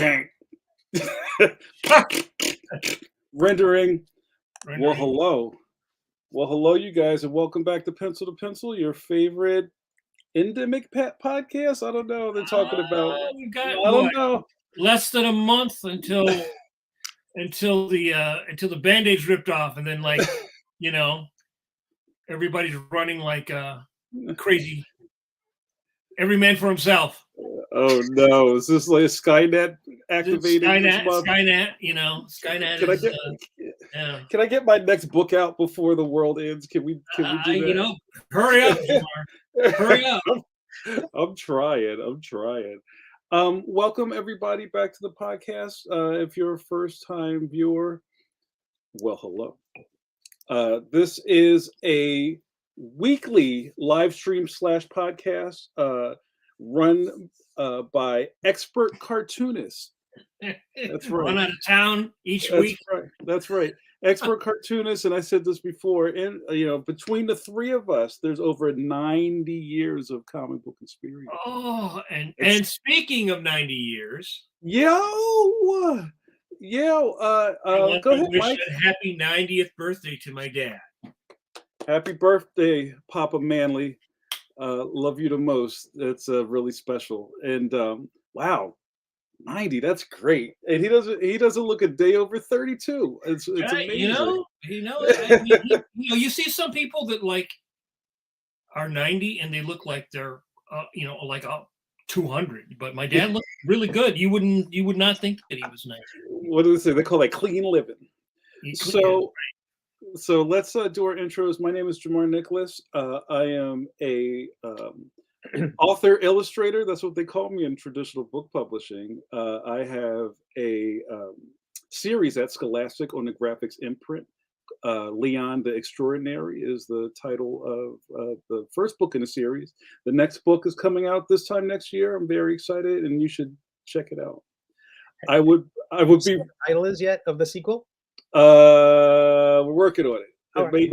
Can't. Rendering. Well, hello. Well, hello, you guys, and welcome back to Pencil to Pencil, your favorite endemic pet podcast. I don't know. They're talking about. You got, I don't know. Less than a month until the Band-Aid's ripped off, and then everybody's running like crazy. Every man for himself. Oh no! Is this like Skynet activated? Skynet. Can I get my next book out before the world ends? Can we do that? Hurry up, Jamar. Hurry up. I'm trying. Welcome everybody back to the podcast. If you're a first-time viewer, well, hello. This is a weekly live stream/podcast run by expert cartoonists. That's right. Run out of town each week. That's right. Expert cartoonists, and I said this before, and between the three of us, there's over 90 years of comic book experience. Oh, and speaking of 90 years, go ahead, Mike. A happy 90th birthday to my dad. Happy birthday, Papa Manley. Love you the most. That's really special. And wow, 90. That's great. And he doesn't look a day over 32. It's amazing. You see some people that are 90 and they look like they're 200. But my dad looked really good. You would not think that he was 90. What do they say? They call that clean living. So let's do our intros. My name is JAMAR NICHOLAS. I am a author illustrator. That's what they call me in traditional book publishing. I have a series at Scholastic on the graphics imprint. Leon the Extraordinary is the title of the first book in the series. The next book is coming out this time next year. I'm very excited, and you should check it out. I would be. What the title is yet of the sequel? We're working on it.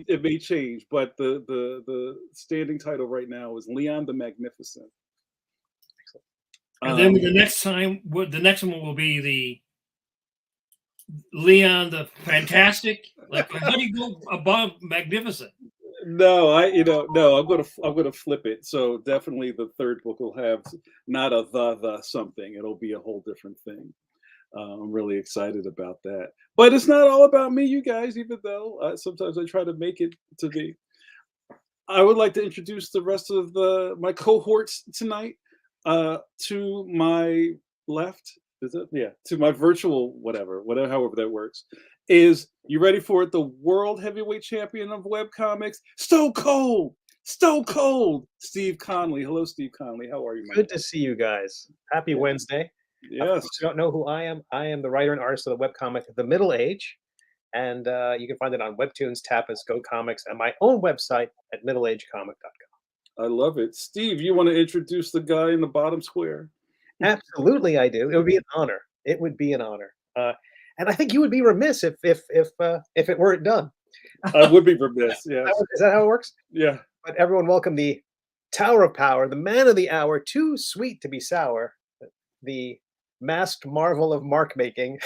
It may change, but the standing title right now is Leon the Magnificent. And then the next one will be the Leon the Fantastic. How do you go above Magnificent? No, I'm gonna flip it. So definitely the third book will have not a the something. It'll be a whole different thing. I'm really excited about that. But it's not all about me, you guys, even though sometimes I try to make it to be. I would like to introduce the rest of my cohorts tonight. To my left, to my virtual however that works, is, you ready for it, the world heavyweight champion of webcomics, Stone Cold, Steve Conley. Hello, Steve Conley. How are you, man? Good to see you guys. Happy Wednesday. Yes. If you don't know who I am the writer and artist of the webcomic The Middle Age, and you can find it on Webtoons, Tapas, Go Comics, and my own website at middleagecomic.com. I love it. Steve, you want to introduce the guy in the bottom square? Absolutely, I do. It would be an honor. And I think you would be remiss if it weren't done. I would be remiss. Yes. Is that how it works? Yeah. But everyone, welcome the Tower of Power, the man of the hour, too sweet to be sour, the masked marvel of mark making.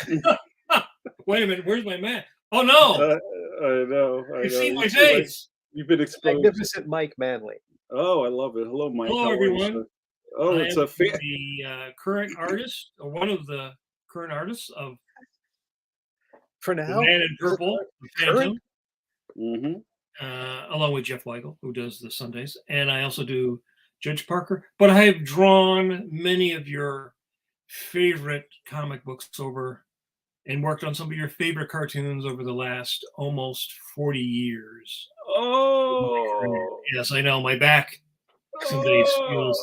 Wait a minute, where's my man? Oh no! I know. You see my face. You've been exposed. Magnificent Mike Manley. Oh, I love it. Hello, Mike. Hello, everyone. Oh, it's a fan. The current artist, or one of the current artists of For now, Man in Purple, Phantom. Mm-hmm. Along with Jeff Weigel, who does the Sundays, and I also do Judge Parker. But I have drawn many of your favorite comic books over, and worked on some of your favorite cartoons over the last almost 40 years. Oh, yes, I know. My back somebody feels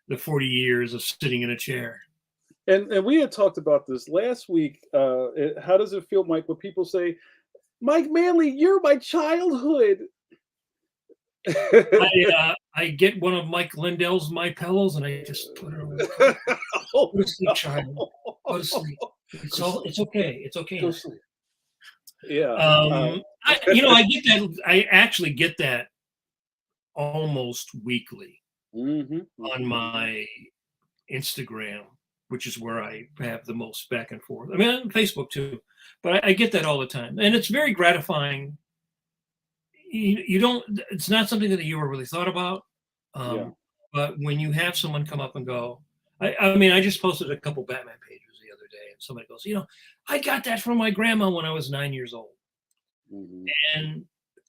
the 40 years of sitting in a chair. And we had talked about this last week. How does it feel, Mike, when people say, Mike Manley, you're my childhood? I get one of Mike Lindell's My Pillows and I just put it over. Go to sleep, child. Go to sleep. It's okay. It's okay. Go sleep. Yeah. I get that. I actually get that almost weekly on my Instagram which is where I have the most back and forth. I mean, on Facebook too, but I get that all the time, and it's very gratifying. You don't. It's not something that you ever really thought about, but when you have someone come up and go, I mean, I just posted a couple Batman pages the other day, and somebody goes, I got that from my grandma when I was 9 years old, and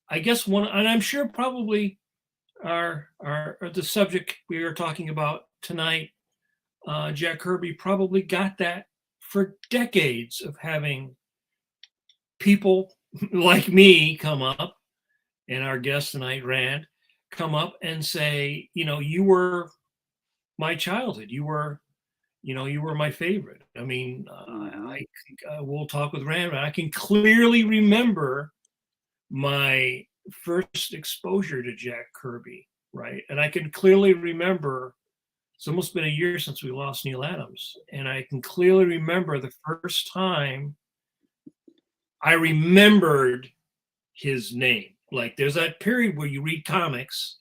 I guess and I'm sure probably the subject we are talking about tonight, Jack Kirby probably got that for decades of having people like me come up, and our guest tonight, Rand, come up and say, you were my childhood. You were my favorite. I mean, we'll talk with Rand, but I can clearly remember my first exposure to Jack Kirby, right? And I can clearly remember, it's almost been a year since we lost Neil Adams, and I can clearly remember the first time I remembered his name. Like, there's that period where you read comics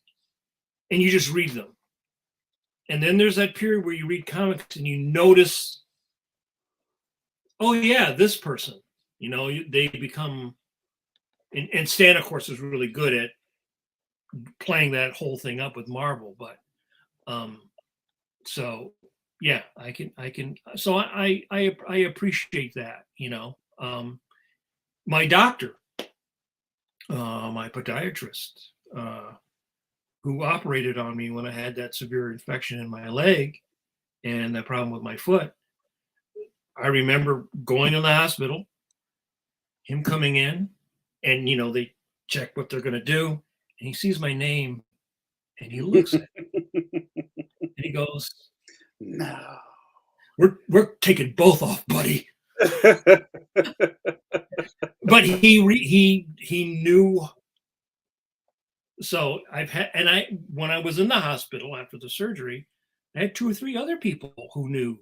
and you just read them. And then there's that period where you read comics and you notice, oh yeah, this person, they become, and Stan, of course, is really good at playing that whole thing up with Marvel. But so yeah, I appreciate that, my doctor, my podiatrist, who operated on me when I had that severe infection in my leg and that problem with my foot. I remember going to the hospital, him coming in, and they check what they're going to do, and he sees my name and he looks at it and he goes, "No, we're taking both off, buddy." But he knew. So when I was in the hospital after the surgery, I had 2 or 3 other people who knew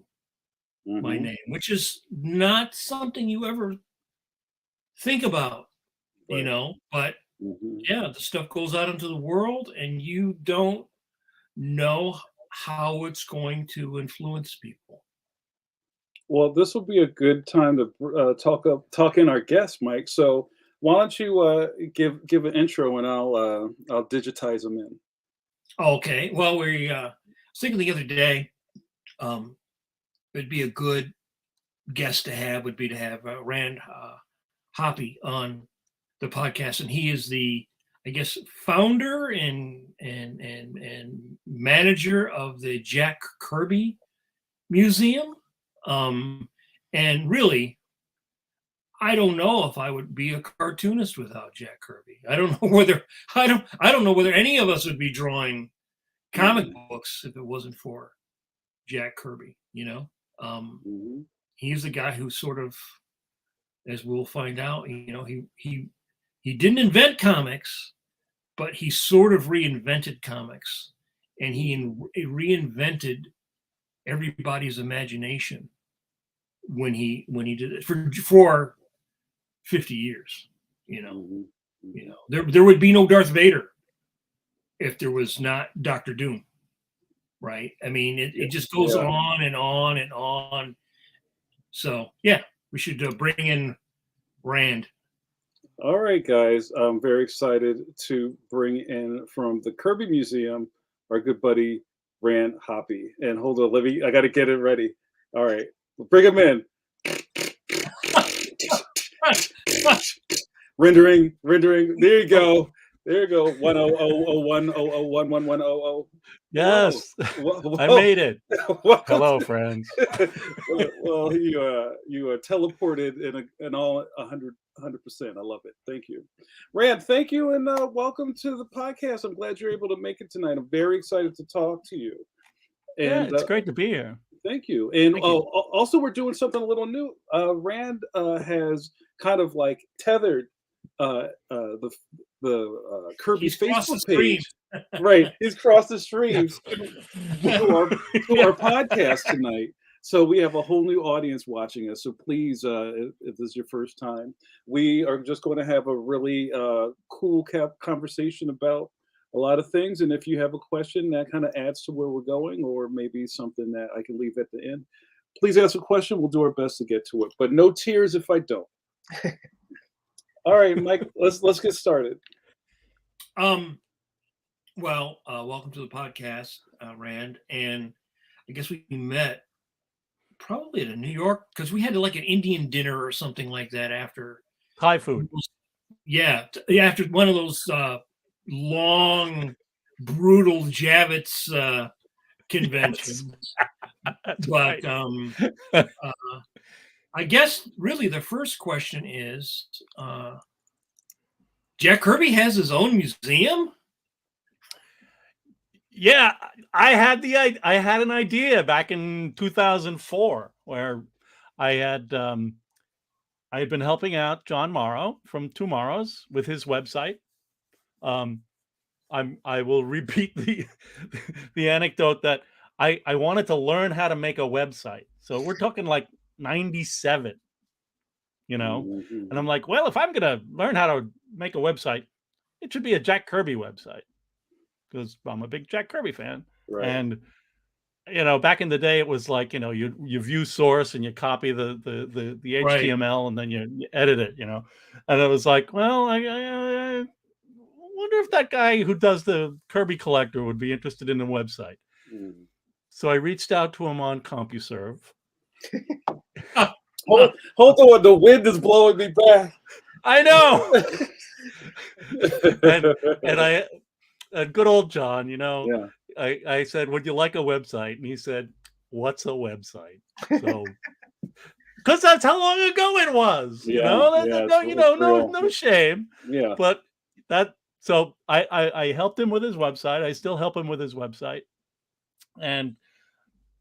my name, which is not something you ever think about, but yeah, the stuff goes out into the world and you don't know how it's going to influence people. Well, this will be a good time to talk in our guest, Mike. So why don't you give an intro and I'll digitize them in. Okay. Well, I was thinking the other day, it'd be a good guest to have Rand Hoppe on the podcast, and he is the, I guess, founder and manager of the Jack Kirby Museum. And really, I don't know if I would be a cartoonist without Jack Kirby. I don't know whether any of us would be drawing comic books if it wasn't for Jack Kirby. He's the guy who sort of, as we'll find out, he didn't invent comics, but he sort of reinvented comics, and he reinvented everybody's imagination when he did it for 50 years. There would be no Darth Vader if there was not Dr. Doom, right? I mean, it just goes on and on and on. So yeah, we should bring in Rand. All right, guys, I'm very excited to bring in from the Kirby Museum our good buddy Rand Hoppe. And hold on, I got to get it ready. All right, bring him in. rendering. There you go. 100010011100. Yes, Whoa. I made it. Hello, friends. Well, you are teleported in all 100%. I love it. Thank you, Rand. Thank you, and welcome to the podcast. I'm glad you're able to make it tonight. I'm very excited to talk to you. And it's great to be here. Thank you. And also, we're doing something a little new. Rand has kind of like tethered the Kirby's Facebook page. Right, he's crossed the streams to our podcast tonight. So we have a whole new audience watching us. So please, if this is your first time, we are just going to have a really cool conversation about a lot of things. And if you have a question that kind of adds to where we're going, or maybe something that I can leave at the end, please ask a question. We'll do our best to get to it, but no tears if I don't. All right, Mike, let's get started. Well, welcome to the podcast, Rand. And I guess we met probably at a New York, because we had like an Indian dinner or something like that after Thai food. Yeah, after one of those long, brutal Javits conventions. But I guess really the first question is, Jack Kirby has his own museum? Yeah, I had an idea back in 2004 where I had been helping out John Morrow from Tomorrow's with his website. I will repeat the anecdote that I wanted to learn how to make a website. So we're talking like 97, Mm-hmm. and I'm like, well, if I'm going to learn how to make a website, it should be a Jack Kirby website because I'm a big Jack Kirby fan. Right. And, back in the day, it was like, you view source and you copy the HTML and then you edit it, and it was like, well, I wonder if that guy who does the Kirby Collector would be interested in a website. Mm. So I reached out to him on CompuServe. Hold on, the wind is blowing me back. I know. and good old John, Yeah. I said, would you like a website? And he said, what's a website? So, because that's how long ago it was, no shame. Yeah. But so I helped him with his website. I still help him with his website. And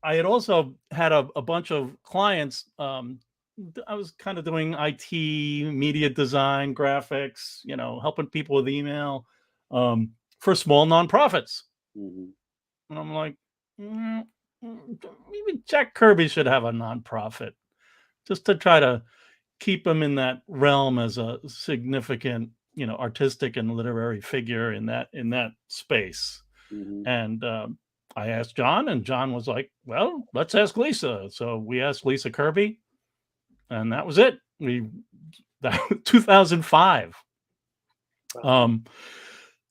I had also had a bunch of clients. I was kind of doing IT, media design, graphics, helping people with email for small nonprofits. Mm-hmm. And I'm like, maybe Jack Kirby should have a nonprofit just to try to keep him in that realm as a significant, artistic and literary figure in that space. Mm-hmm. And I asked John, and John was like, well, let's ask Lisa. So we asked Lisa Kirby, and that was it. That was 2005.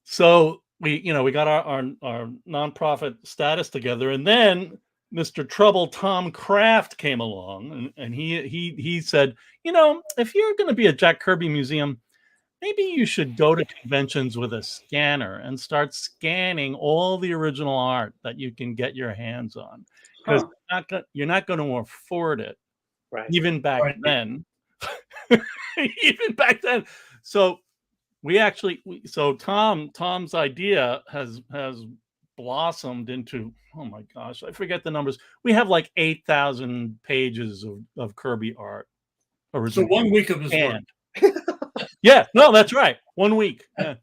So we got our nonprofit status together, and then Mr. Trouble Tom Kraft came along, and he said, if you're going to be a Jack Kirby museum, maybe you should go to conventions with a scanner and start scanning all the original art that you can get your hands on, because you're not going to afford it, Right. even back then. Even back then. So Tom's idea has blossomed into, oh my gosh, I forget the numbers. We have like 8,000 pages of Kirby art. So 1 week of his work. Yeah, no, that's right. 1 week. Yeah.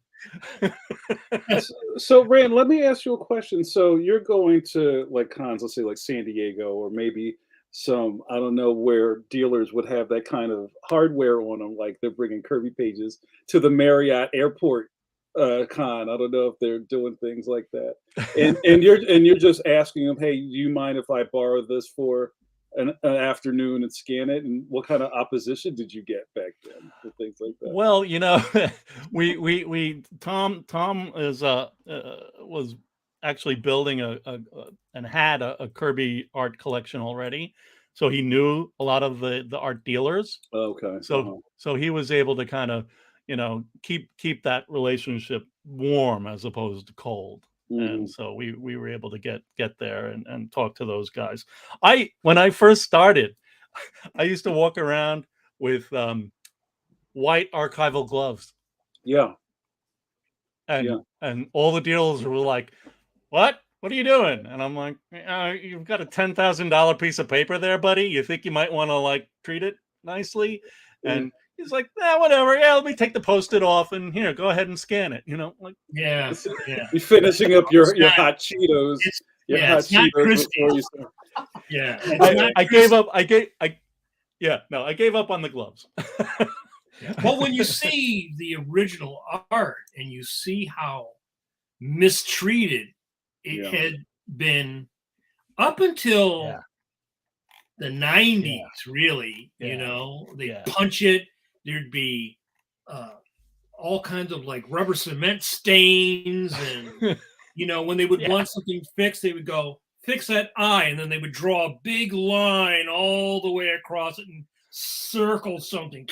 So Rand, let me ask you a question. So you're going to like cons, let's say like San Diego, or maybe some, I don't know, where dealers would have that kind of hardware on them, like they're bringing Kirby pages to the Marriott Airport con. I don't know if they're doing things like that. And you're just asking them, hey, do you mind if I borrow this for an afternoon and scan it? And what kind of opposition did you get back then for things like that? Well, Tom is was actually building and had a Kirby art collection already, so he knew a lot of the art dealers. Okay. So he was able to kind of keep that relationship warm as opposed to cold. And so we were able to get there and talk to those guys. When I first started, I used to walk around with white archival gloves. Yeah. And all the dealers were like, what are you doing? And I'm like, you've got a $10,000 piece of paper there, buddy. You think you might want to like treat it nicely? And he's like, whatever. Yeah, let me take the Post-it off and here, go ahead and scan it. Like, yeah. You're finishing up your hot Cheetos. It's not crispy. Yeah. I gave up. I gave up on the gloves. Well, when you see the original art and you see how mistreated it had been up until the 90s, really. Yeah. You know, they Yeah. punch it. There'd be all kinds of like rubber cement stains, and you know, when they would want something fixed, they would go fix that eye, and then they would draw a big line all the way across it and circle something.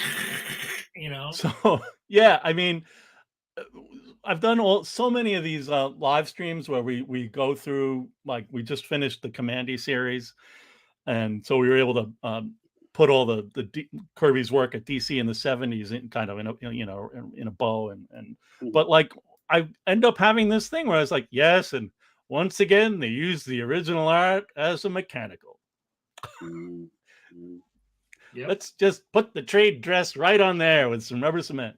You know. So yeah, I mean, I've done so many of these live streams where we go through, like, we just finished the Commandy series, and so we were able to put all the Kirby's work at DC in the 70s in kind of in a, you know, in a bow, and but like I end up having this thing where I was like, yes, and once again they use the original art as a mechanical. Yep. Let's just put the trade dress right on there with some rubber cement.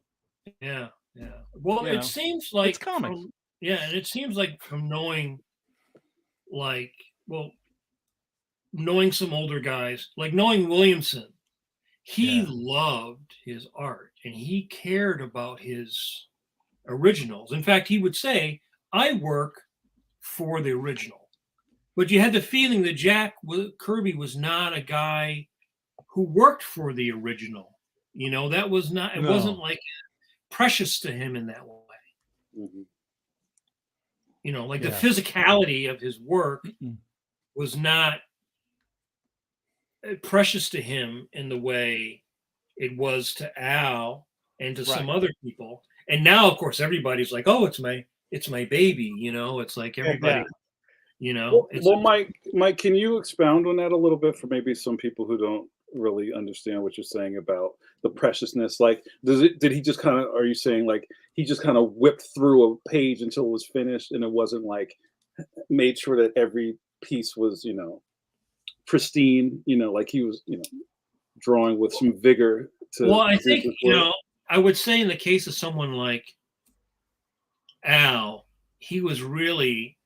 Yeah. Yeah. Well, You know, it seems like it's comics. and it seems like from knowing, like, well, knowing some older guys, like knowing Williamson, he loved his art and he cared about his originals. In fact, he would say, I work for the original. But you had the feeling that Jack Kirby was not a guy who worked for the original. You know, that was not, it wasn't like precious to him in that way. You know, like the physicality of his work was not precious to him in the way it was to Al and to some other people. And now, of course, everybody's like, oh, it's my baby. You know, it's like everybody, you know. Well, Mike, can you expound on that a little bit for maybe some people who don't really understand what you're saying about the preciousness? Like, did he just kind of, are you saying like he just kind of whipped through a page until it was finished and it wasn't like made sure that every piece was, you know, pristine, you know, like he was, you know, drawing with some vigor to, well, I think, you know, I would say in the case of someone like Al, he was really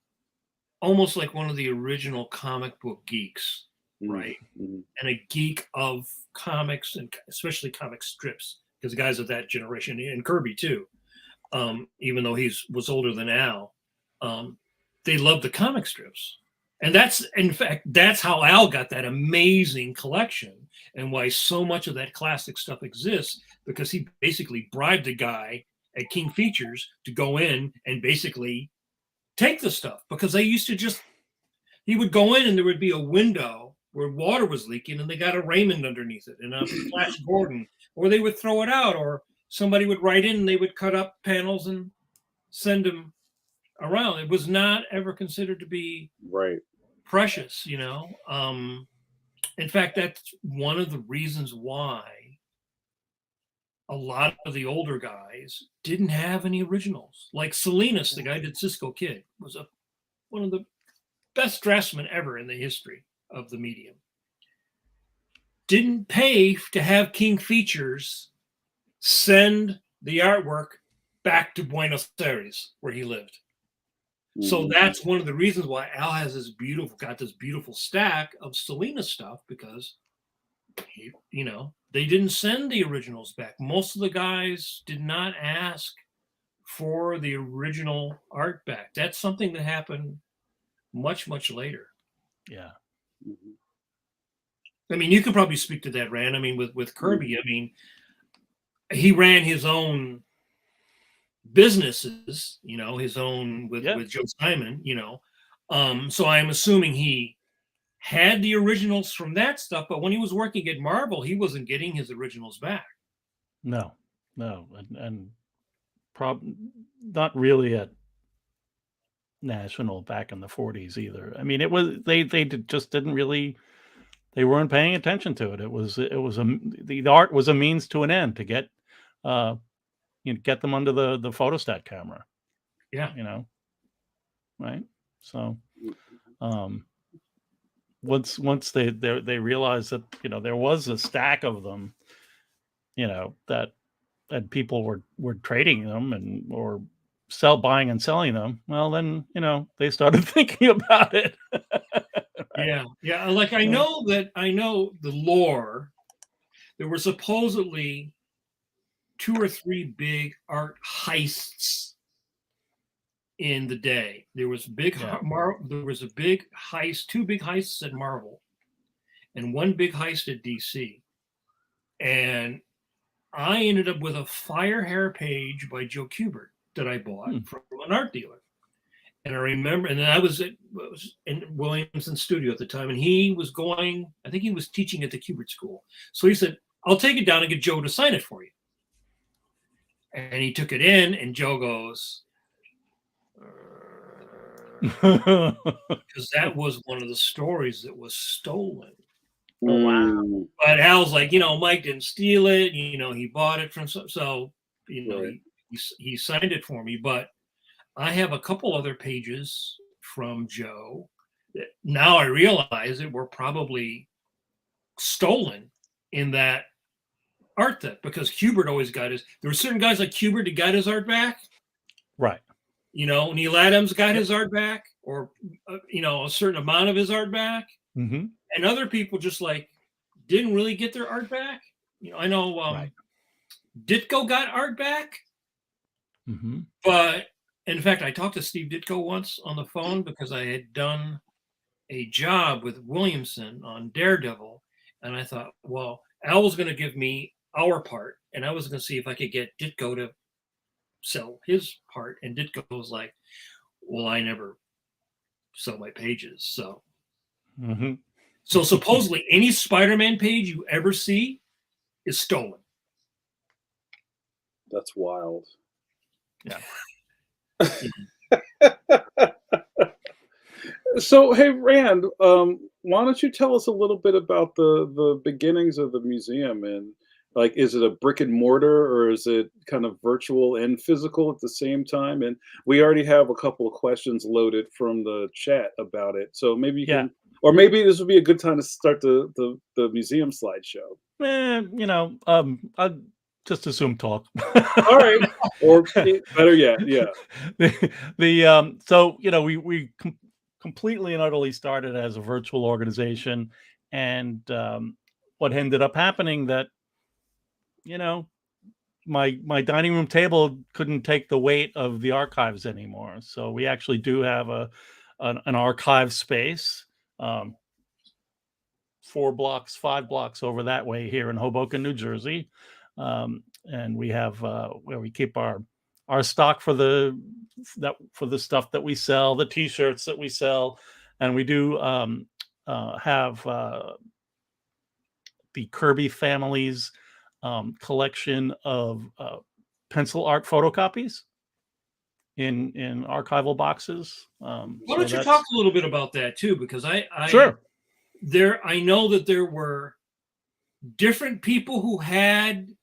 almost like one of the original comic book geeks, right? And a geek of comics, and especially comic strips, because guys of that generation, and Kirby too, even though was older than Al, they loved the comic strips. And that's, in fact, that's how Al got that amazing collection, and why so much of that classic stuff exists, because he basically bribed a guy at King Features to go in and basically take the stuff, because they used to just, he would go in and there would be a window where water was leaking and they got a Raymond underneath it and a Flash Gordon, or they would throw it out, or somebody would write in and they would cut up panels and send them around. It was not ever considered to be precious, you know. In fact, that's one of the reasons why a lot of the older guys didn't have any originals. Like Salinas, the guy who did Cisco Kid, was one of the best draftsmen ever in the history of the medium. Didn't pay to have King Features send the artwork back to Buenos Aires, where he lived. So that's one of the reasons why Al has got this beautiful stack of Salinas stuff, because you know, they didn't send the originals back. Most of the guys did not ask for the original art back. That's something that happened much, much later. Yeah. I mean, you could probably speak to that, Rand. I mean, with Kirby, I mean, he ran his own businesses, you know, his own with Joe Simon, you know. So I'm assuming he had the originals from that stuff, but when he was working at Marvel, he wasn't getting his originals back. No, and probably not really at National back in the 40s either. I mean, it was they just didn't really, they weren't paying attention to it. It was the art was a means to an end to get get them under the photostat camera. Yeah, you know, right? So once they realized that, you know, there was a stack of them, you know, that people were trading them and or buying and selling them, well, then, you know, they started thinking about it. Right? Yeah. Like I know the lore. There were supposedly 2 or 3 big art heists in the day. There was a big heist, 2 big heists at Marvel, and one big heist at DC. And I ended up with a fire hair page by Joe Kubert that I bought from an art dealer. And I remember, and then I was in Williamson's studio at the time, and he was going, I think he was teaching at the Kubert School. So he said, I'll take it down and get Joe to sign it for you. And he took it in, and Joe goes, because that was one of the stories that was stolen. Oh, wow. But Al's like, Mike didn't steal it. He bought it from so Right. he signed it for me. But I have a couple other pages from Joe that now I realize it were probably stolen in that art theft, because Kubert always got his. There were certain guys like Kubert that got his art back. Right. Neil Adams got his art back, or a certain amount of his art back. Mm-hmm. And other people just didn't really get their art back. I know Right. Ditko got art back, Mm-hmm. but in fact, I talked to Steve Ditko once on the phone because I had done a job with Williamson on Daredevil, and I thought, well, Al was going to give me our part, and I was going to see if I could get Ditko to sell his part, and Ditko was like, well, I never sell my pages, so. Mm-hmm. So supposedly any Spider-Man page you ever see is stolen. That's wild. Yeah. So, hey, Rand, why don't you tell us a little bit about the beginnings of the museum, and is it a brick and mortar, or is it kind of virtual and physical at the same time? And we already have a couple of questions loaded from the chat about it, so maybe you can, or maybe this would be a good time to start the museum slideshow. I'll just assume talk. All right, or better yet, yeah. So we completely and utterly started as a virtual organization, and what ended up happening that my dining room table couldn't take the weight of the archives anymore. So we actually do have an archive space, 5 blocks over that way here in Hoboken, New Jersey. And we have where we keep our stock for the stuff that we sell, the T-shirts that we sell, and we do have the Kirby family's collection of pencil art photocopies in archival boxes. Why don't you talk a little bit about that too? Because sure. I know that there were different people who had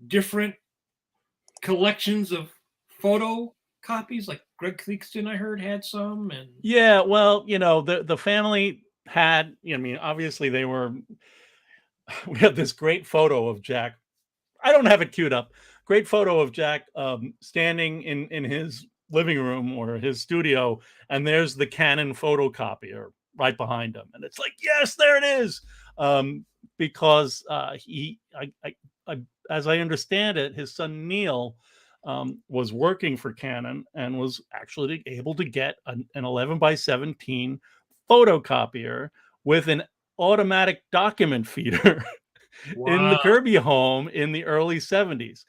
different collections of photocopies, like Greg Theakston, I heard, had some. And yeah, well, the family had, obviously we had this great photo of Jack. I don't have it queued up. Great photo of Jack standing in his living room or his studio, and there's the Canon photocopier right behind him, and it's like, yes, there it is. Because as I understand it, his son Neil was working for Canon and was actually able to get an 11x17 photocopier with an automatic document feeder. wow. In the Kirby home in the early 70s.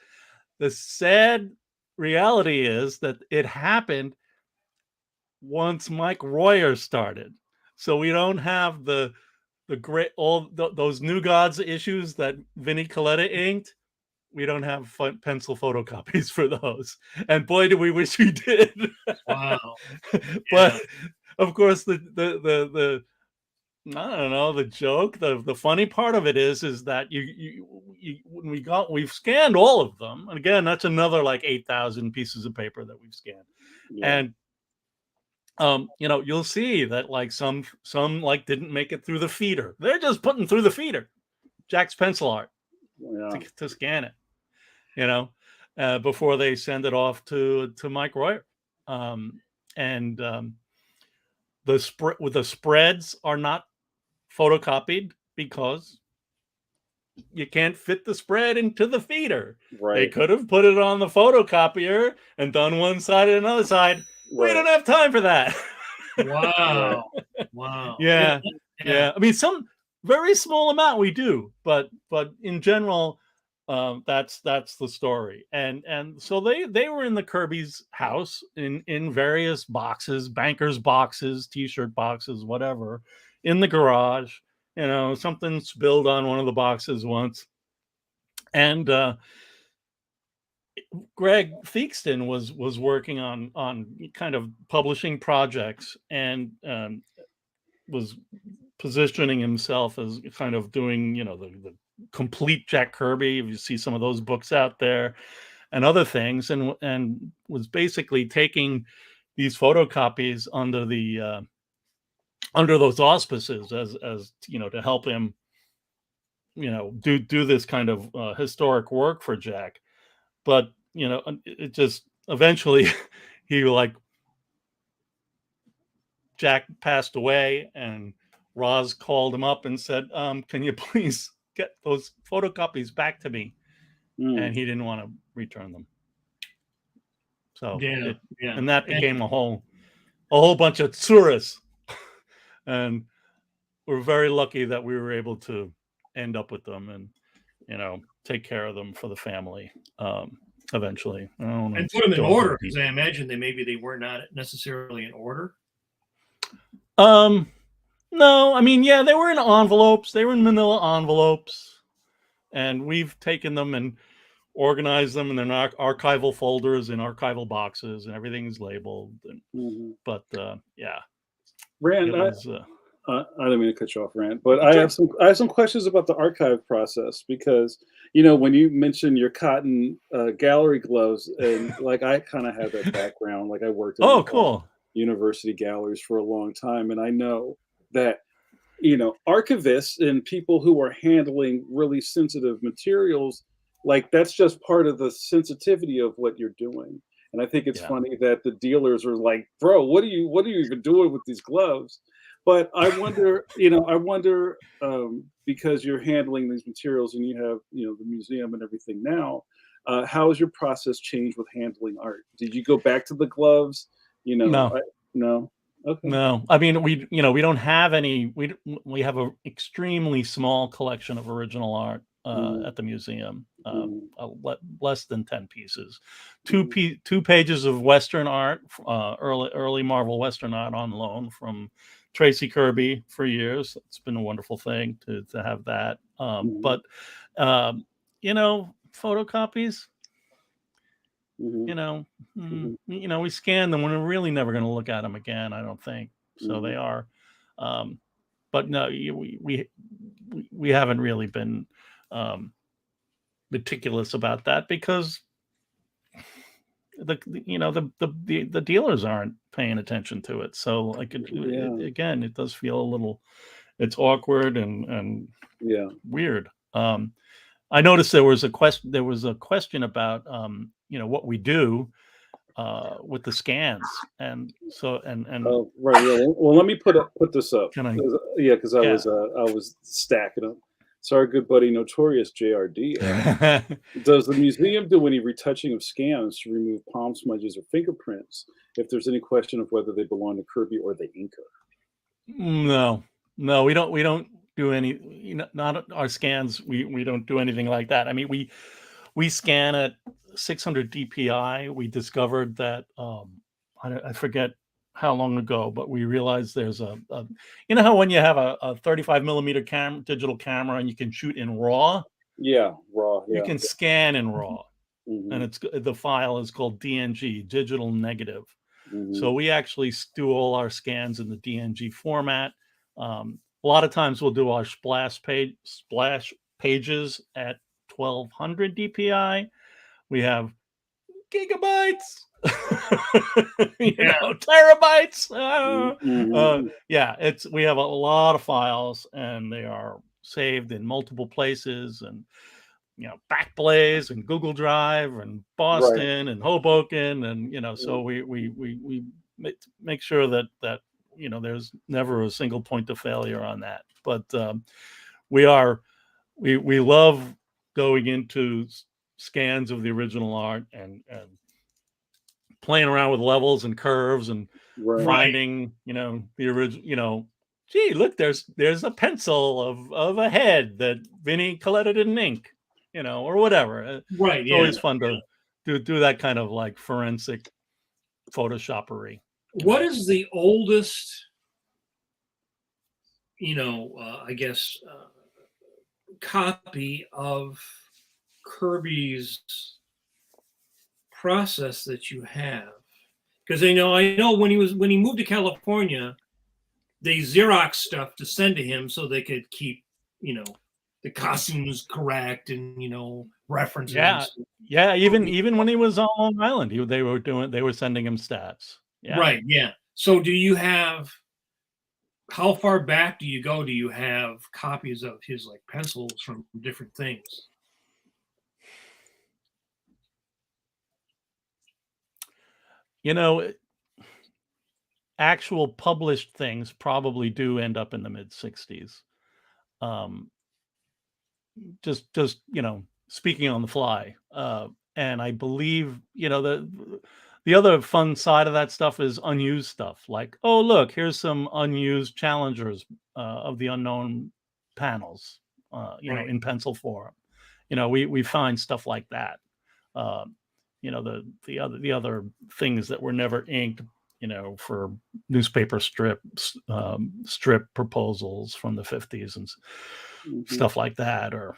The sad reality is that it happened once Mike Royer started. So we don't have the great those New Gods issues that Vinnie Coletta inked. We don't have pencil photocopies for those. And boy, do we wish we did. Wow. But of course the I don't know, the joke, the funny part of it is that we've scanned all of them, and again, that's another 8,000 pieces of paper that we've scanned. Yeah. And you'll see that some didn't make it through the feeder. They're just putting through the feeder Jack's pencil art to scan it, before they send it off to Mike Royer. The spreads are not photocopied because you can't fit the spread into the feeder. Right. They could have put it on the photocopier and done one side and another side. Right. We don't have time for that. Wow. Wow. Yeah. I mean, some very small amount we do, but in general, that's the story. And so they were in the Kirby's house in various boxes, bankers boxes, t-shirt boxes, whatever, in the garage. You know, something spilled on one of the boxes once, and Greg Theakston was working on kind of publishing projects, and was positioning himself as kind of doing, you know, the complete Jack Kirby. If you see some of those books out there and other things, and was basically taking these photocopies under the under those auspices as you know, to help him, you know, do this kind of historic work for Jack. But you know, it just eventually he like Jack passed away, and Roz called him up and said, can you please get those photocopies back to me? And he didn't want to return them. So and that became a whole bunch of tsuris. And we're very lucky that we were able to end up with them and, you know, take care of them for the family eventually. And put them in order, because I imagine they were not necessarily in order. No, I mean, yeah, they were in envelopes. They were in manila envelopes, and we've taken them and organized them in their archival folders and archival boxes, and everything's labeled. And, but yeah, Rand, I don't mean to cut you off, Rand, but I have some questions about the archive process, because you know, when you mentioned your cotton gallery gloves, and like I kind of have that background, like I worked in cool university galleries for a long time, and I know that, you know, archivists and people who are handling really sensitive materials, like that's just part of the sensitivity of what you're doing. And I think it's funny that the dealers are like, bro, what are you even doing with these gloves? But I wonder, you know, because you're handling these materials and you have, you know, the museum and everything now, how has your process changed with handling art? Did you go back to the gloves? You know, no. Okay. No, I mean, we don't have any. We have an extremely small collection of original art at the museum, less than 10 pieces. Two pages of Western art, early Marvel Western art on loan from Tracy Kirby for years. It's been a wonderful thing to have that. But you know, photocopies. You know, we scan them. We're really never going to look at them again, I don't think. So they are, but no, we haven't really been meticulous about that, because the dealers aren't paying attention to it. So like again, it does feel a little, it's awkward and weird. I noticed there was a question about you know, what we do with the scans, and so and oh, right, yeah. Well, let me put this up. Can I? Because I was stacking them. So our good buddy Notorious JRD does the museum do any retouching of scans to remove palm smudges or fingerprints if there's any question of whether they belong to Kirby or the inker? No, we don't do any, you know, not our scans. We don't do anything like that. I mean, we scan at 600 DPI. We discovered that I forget how long ago, but we realized there's a you know how when you have a 35 millimeter digital camera and you can shoot in RAW? Yeah, RAW. Yeah. You can scan in RAW, and the file is called DNG, digital negative. So we actually do all our scans in the DNG format. A lot of times we'll do our splash pages at 1200 DPI. We have gigabytes, you know, terabytes. We have a lot of files, and they are saved in multiple places, and you know, Backblaze and Google Drive and Boston and Hoboken, and you know, so we make sure that you know, there's never a single point of failure on that. But we love going into scans of the original art and playing around with levels and curves and finding, you know, the original, you know, gee, look, there's a pencil of a head that Vinny colored in ink, or whatever. Right. It's Yeah. always fun to do that kind of like forensic Photoshoppery. What is the oldest, I guess, copy of Kirby's process that you have? Because I know when he moved to California, they Xerox stuff to send to him so they could keep, the costumes correct and references. Yeah. Even when he was on Long Island, they were sending him stats. Yeah. Right. Yeah. So how far back do you go? Do you have copies of his like pencils from different things? Actual published things probably do end up in the mid 60s. Just speaking on the fly. And I believe, the other fun side of that stuff is unused stuff. Like, oh, look, here's some unused challengers of the unknown panels, Right. in pencil form. We find stuff like that. The other things that were never inked, for newspaper strip proposals from the 50s and stuff like that, or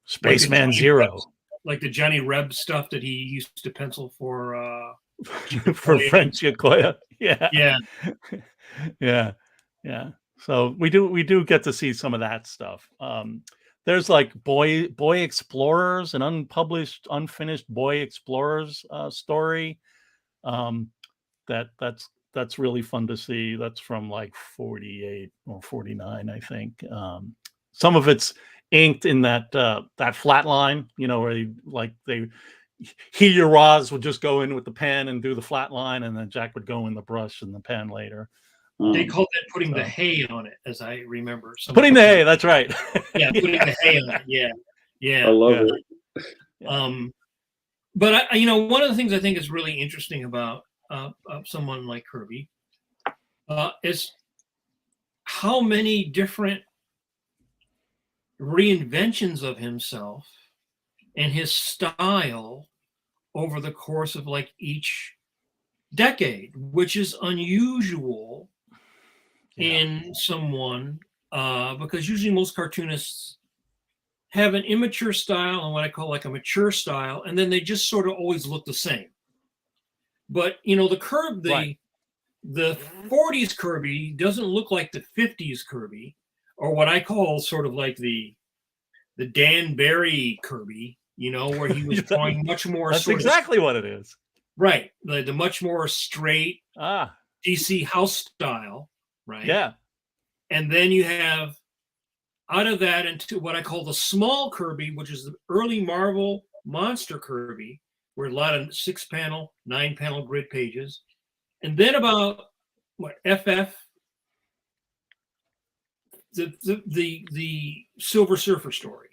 Spaceman Zero. Like the Johnny Reb stuff that he used to pencil for for French Yakoya. Yeah. Yeah. So we do get to see some of that stuff. There's like boy explorers, an unfinished boy explorers story. That's really fun to see. That's from like 48 or 49, I think. Some of it's inked in that flat line, where he or Roz would just go in with the pen and do the flat line, and then Jack would go in the brush and the pen later. They called that putting the hay on it, as I remember. Putting the hay, that's right. Yeah, putting the hay on it. Yeah. I love it. But one of the things I think is really interesting about someone like Kirby is how many different reinventions of himself and his style over the course of like each decade, which is unusual in someone, because usually most cartoonists have an immature style and what I call like a mature style, and then they just sort of always look the same. But the 40s Kirby doesn't look like the 50s Kirby, or what I call sort of like the Dan Barry Kirby, where he was drawing much more. That's exactly what it is. Right, the much more straight DC house style, right? Yeah. And then you have out of that into what I call the small Kirby, which is the early Marvel monster Kirby, where a lot of 6-panel, 9-panel grid pages, and then about FF, the Silver Surfer story.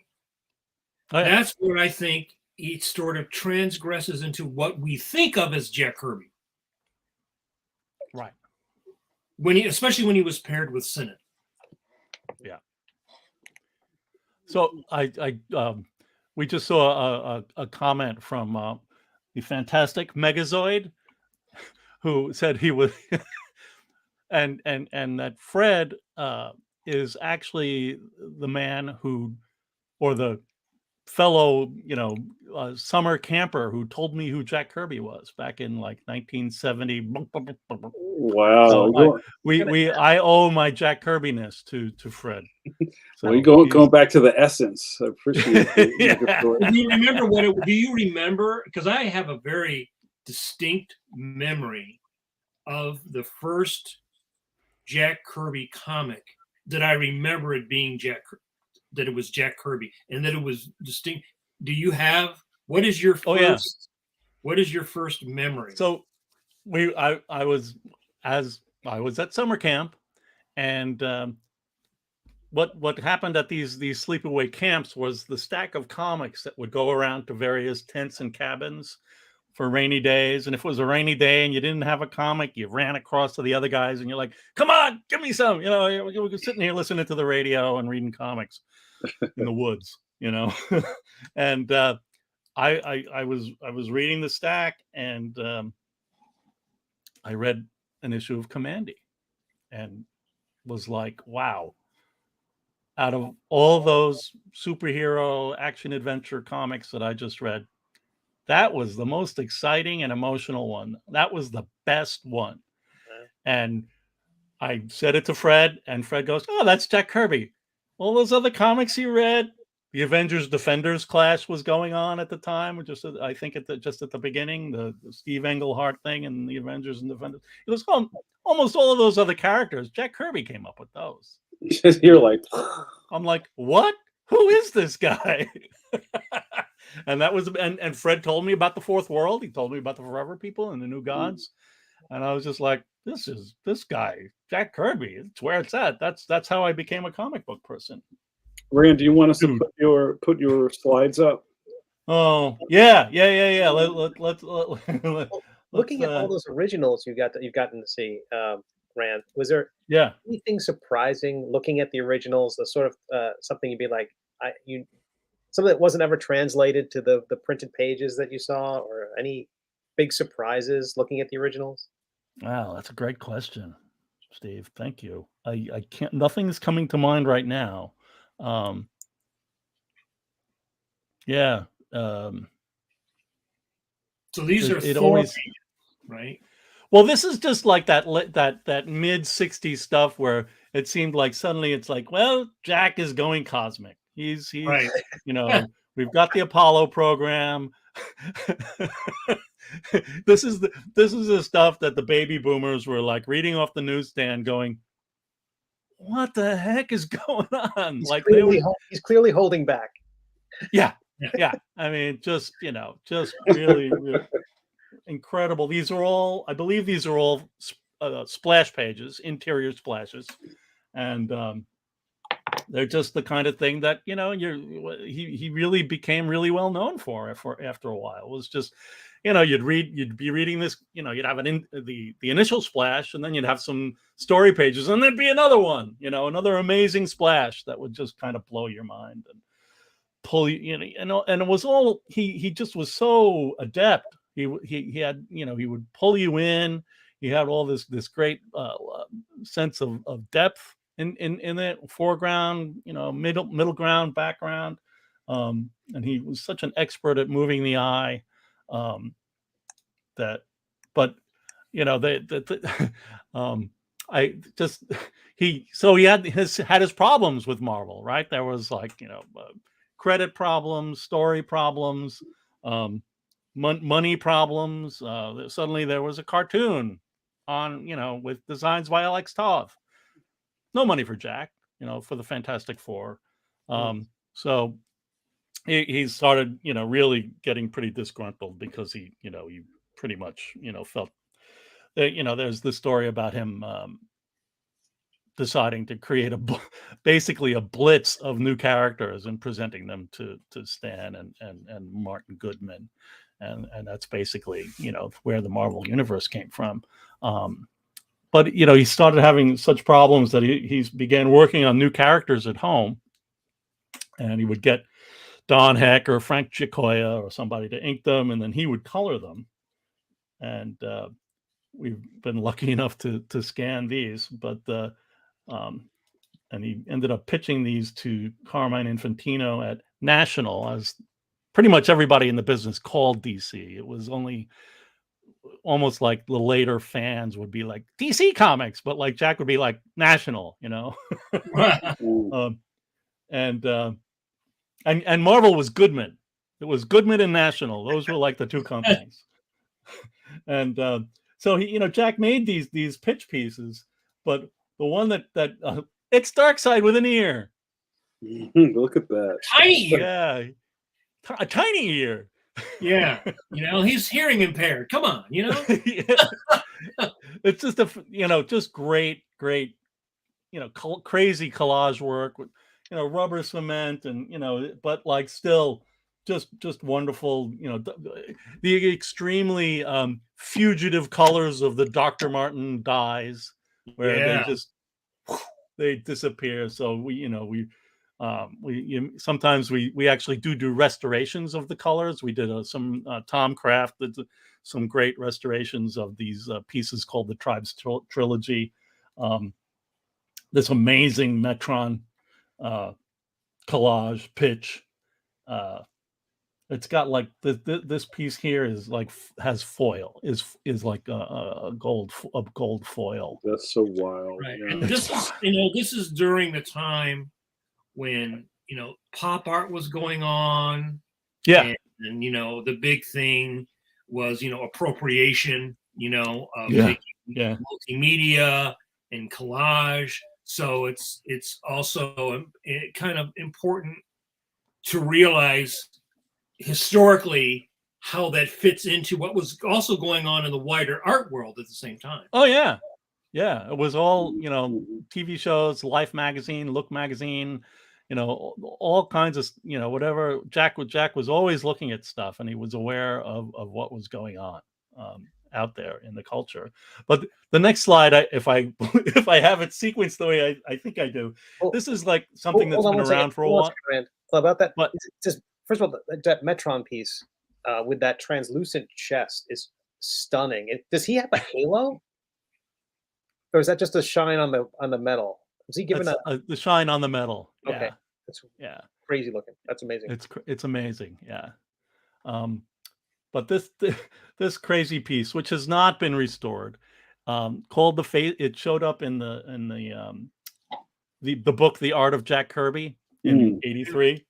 Oh, yeah. That's where I think it sort of transgresses into what we think of as Jack Kirby. Right. Especially when he was paired with Sinnott. Yeah. So we just saw a comment from the fantastic Megazoid, who said he was, and that Fred is actually the man who, or the fellow, summer camper who told me who Jack Kirby was back in like 1970. Wow. So I owe my Jack Kirby-ness to Fred. So we going back to the essence. I appreciate it. Do you remember? Because I have a very distinct memory of the first Jack Kirby comic that I remember it being that it was Jack Kirby, and that it was distinct. Do you have? What is your first? What is your first memory? So, I was at summer camp, and what happened at these sleepaway camps was the stack of comics that would go around to various tents and cabins for rainy days. And if it was a rainy day and you didn't have a comic, you ran across to the other guys and you're like, come on, give me some. We're sitting here listening to the radio and reading comics in the woods, and I was reading the stack, and I read an issue of Commandy and was like, wow, out of all those superhero action adventure comics that I just read, that was the most exciting and emotional one. That was the best one. And I said it to Fred, and Fred goes, oh, that's Jack Kirby. All those other comics he read, the Avengers Defenders clash was going on at the time, I think just at the beginning, the Steve Englehart thing and the Avengers and Defenders. It was almost all of those other characters. Jack Kirby came up with those. You're like, I'm like, what? Who is this guy? And that was, and Fred told me about the Fourth World. He told me about the Forever People and the New Gods. And I was just like, this guy, Jack Kirby. It's where it's at. That's how I became a comic book person. Rand, do you want us to put your slides up? Oh, yeah. Let's looking at all those originals you've gotten to see, Rand, was there anything surprising looking at the originals? The sort of something you'd be like, something that wasn't ever translated to the printed pages that you saw, or any big surprises looking at the originals? Wow, that's a great question, Steve. Thank you. I can't. Nothing is coming to mind right now. Yeah. So these are it four always, pages, right? Well, this is just like that mid '60s stuff where it seemed like suddenly it's like, well, Jack is going cosmic. He's Right. We've got the Apollo program. This is the stuff that the baby boomers were like reading off the newsstand, going, "What the heck is going on?" He's clearly holding back. Yeah. I mean, just really, really incredible. I believe these are all splash pages, interior splashes, and they're just the kind of thing that he really became really well known for after a while. It was just, you'd be reading this, you'd have the initial splash, and then you'd have some story pages, and there'd be another one, another amazing splash that would just kind of blow your mind and pull you, and it was all, he just was so adept. He had, he would pull you in. He had all this great sense of depth in the foreground, middle ground, background, and he was such an expert at moving the eye he had his problems with Marvel, right? There was like credit problems, story problems, money problems. Suddenly there was a cartoon on, with designs by Alex Toth. No money for Jack, for the Fantastic Four. So he started, really getting pretty disgruntled because he pretty much, felt that, there's this story about him deciding to create basically a blitz of new characters and presenting them to Stan and Martin Goodman. And that's basically, where the Marvel Universe came from. But, he started having such problems that he began working on new characters at home. And he would get Don Heck or Frank Giacoya or somebody to ink them, and then he would color them. And we've been lucky enough to scan these. But and he ended up pitching these to Carmine Infantino at National, as pretty much everybody in the business called DC. It was only almost like the later fans would be like DC Comics, but like Jack would be like National, and Marvel was Goodman. It was Goodman and National. Those were like the two companies. And so he, Jack made these pitch pieces, but the one that it's Darkseid with an ear. Look at that. Tiny ear. Yeah, a tiny ear. Yeah, he's hearing impaired. Come on, It's just just great, crazy collage work with rubber cement and but like still just wonderful. The extremely fugitive colors of the Dr. Martin dyes, where they disappear. So sometimes we actually do restorations of the colors. We did some Tom Kraft did some great restorations of these pieces called the Tribes Trilogy. This amazing Metron collage pitch. It's got like this piece here is like has foil is like a gold foil. That's so wild. Right. Yeah. And this is during the time when pop art was going on. Yeah. And the big thing was appropriation, of multimedia and collage. So it's also kind of important to realize historically how that fits into what was also going on in the wider art world at the same time. Oh yeah. It was all TV shows, Life magazine, Look magazine, all kinds of whatever. Jack was always looking at stuff, and he was aware of what was going on out there in the culture. But the next slide, if I have it sequenced the way I think I do, this is like something that's been around for a while. About that, but just first of all, that Metron piece with that translucent chest is stunning. Does he have a halo, or is that just a shine on the metal? Was he given the shine on the metal? Okay, that's crazy looking. That's amazing. It's amazing. Yeah. But this crazy piece, which has not been restored, called the face. It showed up in the book The Art of Jack Kirby in '83,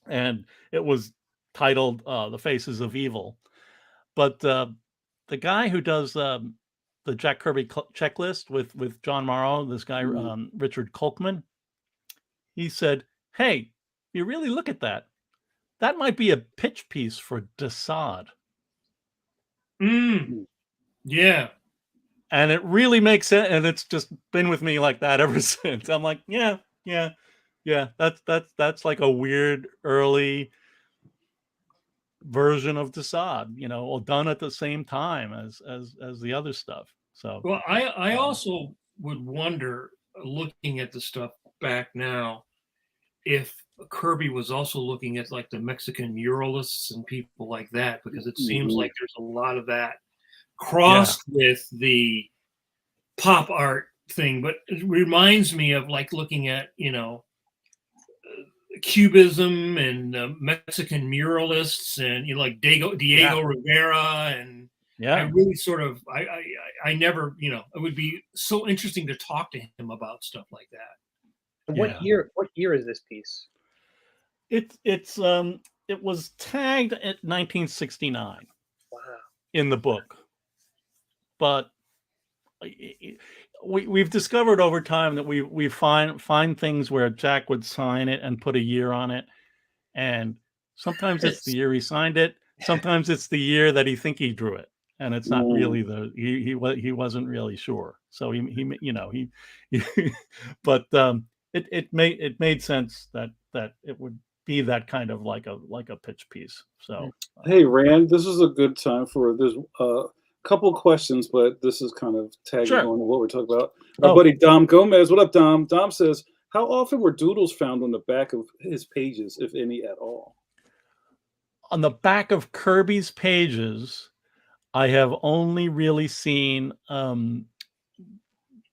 and it was titled The Faces of Evil. But the guy who does the Jack Kirby checklist with John Morrow, this guy Richard Kolkman, he said, "Hey, you really look at that. That might be a pitch piece for Desaad." Yeah. And it really makes sense. And it's just been with me like that ever since. I'm like, yeah. That's like a weird early version of Desaad, all done at the same time as the other stuff. So, well, I also would wonder, looking at the stuff back now, if Kirby was also looking at like the Mexican muralists and people like that, because it seems like there's a lot of that crossed with the pop art thing. But it reminds me of like looking at, Cubism and Mexican muralists and like Diego Rivera, and I really sort of I never it would be so interesting to talk to him about stuff like that. What year is this piece? It was tagged at 1969. Wow. In the book, but we've discovered over time that we find things where Jack would sign it and put a year on it, and sometimes it's the year he signed it, sometimes it's the year that he drew it, and it's not really he wasn't really sure. So he but it made sense that it would be that kind of like a pitch piece. So hey Rand, this is a good time for there's couple questions, but this is kind of tagging on to what we're talking about. Our buddy Dom Gomez, what up, Dom? Dom says, how often were doodles found on the back of his pages, if any at all? On the back of Kirby's pages, I have only really seen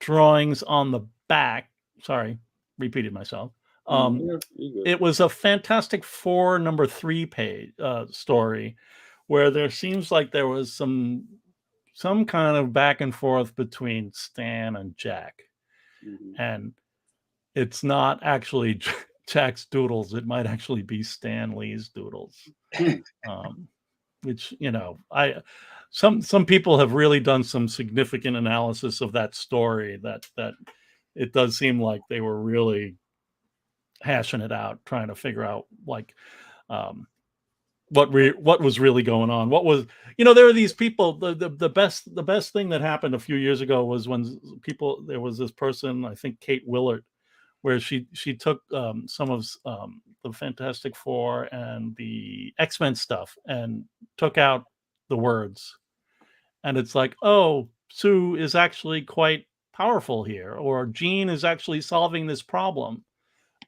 drawings on the back. Sorry, repeated myself. It was a Fantastic Four #3 page story where there seems like there was some kind of back and forth between Stan and Jack. And it's not actually Jack's doodles. It might actually be Stan Lee's doodles. Which, some people have really done some significant analysis of that story that it does seem like they were really hashing it out, trying to figure out like what was really going on. What was, there are these people, the best thing that happened a few years ago was when there was this person, I think Kate Willard, where she took some of the Fantastic Four and the X-Men stuff and took out the words, and it's like, oh, Sue is actually quite powerful here, or Jean is actually solving this problem.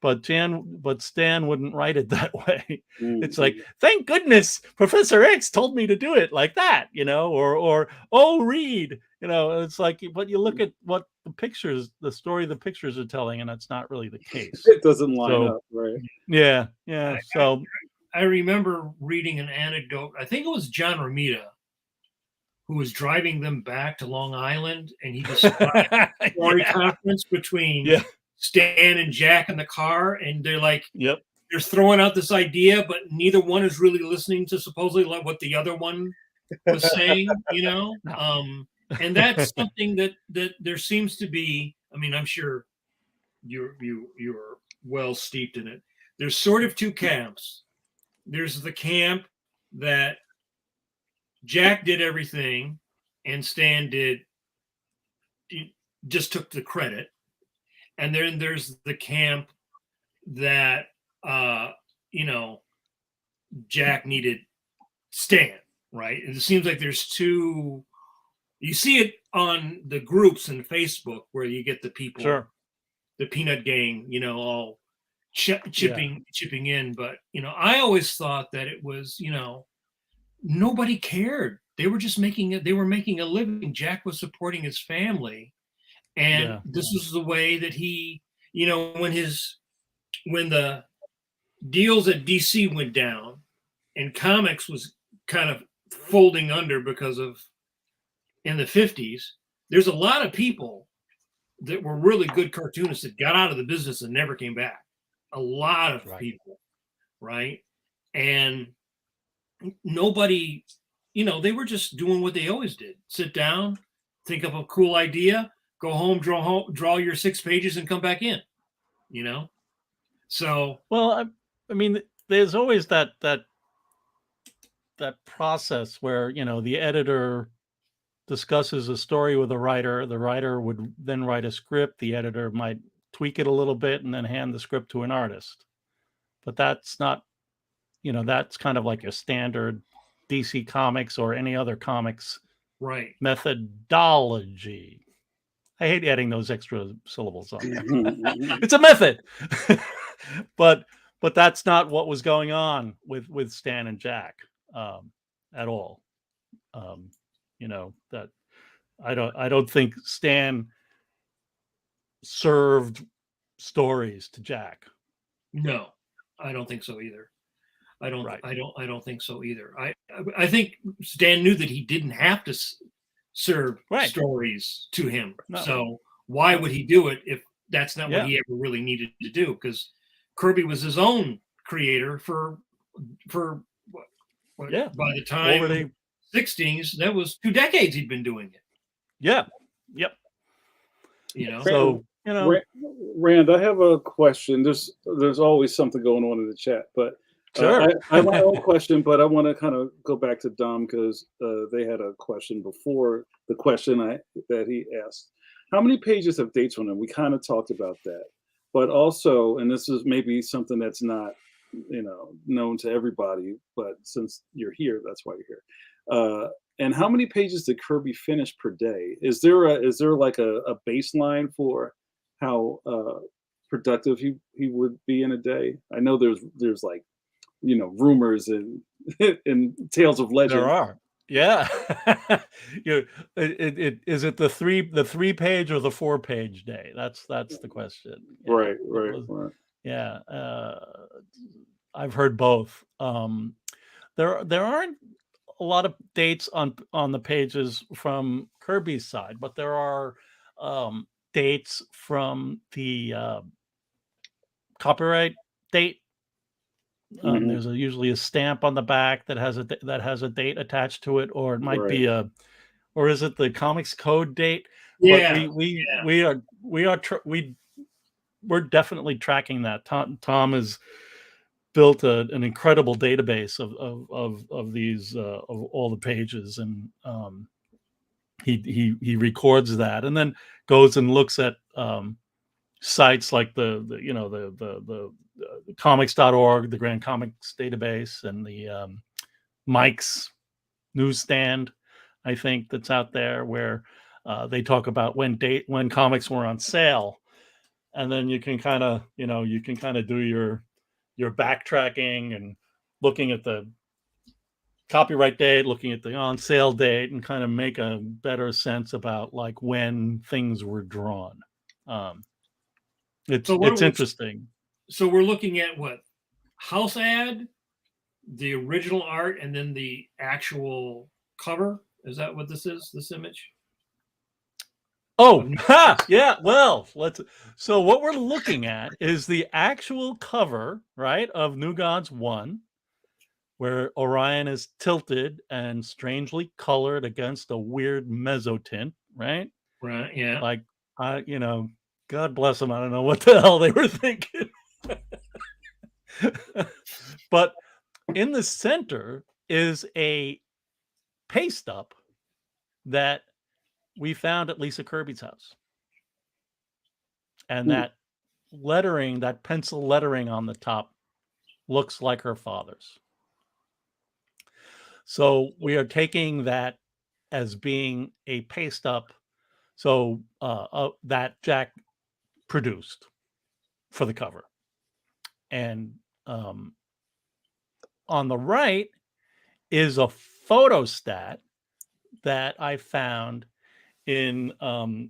But Stan wouldn't write it that way. It's like, thank goodness Professor X told me to do it like that, or oh, Reed, it's like, but you look at what the story the pictures are telling, and that's not really the case. It doesn't line up, right? Yeah. So I remember reading an anecdote. I think it was John Romita who was driving them back to Long Island, and he described a story conference between Stan and Jack in the car, and they're like, they're throwing out this idea, but neither one is really listening to supposedly like what the other one was saying, and that's something that there seems to be. I mean, I'm sure you're well steeped in it. There's sort of two camps. There's the camp that Jack did everything and Stan just took the credit. And then there's the camp that, Jack needed Stan, right? And it seems like there's two. You see it on the groups in Facebook where you get the people, the Peanut Gang, all chipping in. But, I always thought that it was, nobody cared. They were just making it. They were making a living. Jack was supporting his family. And this was the way that he, when the deals at DC went down and comics was kind of folding under because of in the 50s, there's a lot of people that were really good cartoonists that got out of the business and never came back. A lot of people, right? And nobody, they were just doing what they always did. Sit down, think of a cool idea, go home, draw your 6 pages and come back in, So, well, I mean, there's always that process where, the editor discusses a story with a writer. The writer would then write a script. The editor might tweak it a little bit and then hand the script to an artist. But that's not, that's kind of like a standard DC Comics or any other comics methodology. I hate adding those extra syllables on there. It's a method. but that's not what was going on with Stan and Jack at all. That I don't think Stan served stories to Jack. No, I don't think so either. I don't think so either. I think Stan knew that he didn't have to serve stories to him. No. So why would he do it if that's not what he ever really needed to do? Because Kirby was his own creator for by the time of the 60s, that was 2 decades he'd been doing it. Yeah. Yep. So Rand, I have a question. There's always something going on in the chat, but I have my own question, but I want to kind of go back to Dom because they had a question before the question that he asked. How many pages have dates on them? We kind of talked about that, but also, and this is maybe something that's not known to everybody, but since you're here, that's why you're here. And how many pages did Kirby finish per day? Is there like a baseline for how productive he would be in a day? I know there's like rumors and tales of legend. There are, is it the 3 page or the 4 page day? That's the question. Right. Yeah, I've heard both. There aren't a lot of dates on the pages from Kirby's side, but there are dates from the copyright date. There's usually a stamp on the back that has a date attached to it, or it might be or is it the Comics Code date? Yeah, but we're definitely tracking that. Tom has built an incredible database of these of all the pages, and he records that, and then goes and looks at sites like the comics.org, the Grand Comics Database, and the Mike's newsstand, I think, that's out there, where they talk about when comics were on sale, and then you can kind of do your backtracking and looking at the copyright date, looking at the on sale date, and kind of make a better sense about like when things were drawn. It's interesting. So we're looking at what? House ad, the original art, and then the actual cover. Is that what this is? This image? Oh, yeah. Well, so what we're looking at is the actual cover, right, of New Gods 1, where Orion is tilted and strangely colored against a weird mezzotint, right? Right, yeah. Like, God bless them. I don't know what the hell they were thinking. But in the center is a paste up that we found at Lisa Kirby's house. And that lettering, that pencil lettering on the top, looks like her father's. So we are taking that as being a paste up, so that Jack produced for the cover. And on the right is a photostat that I found in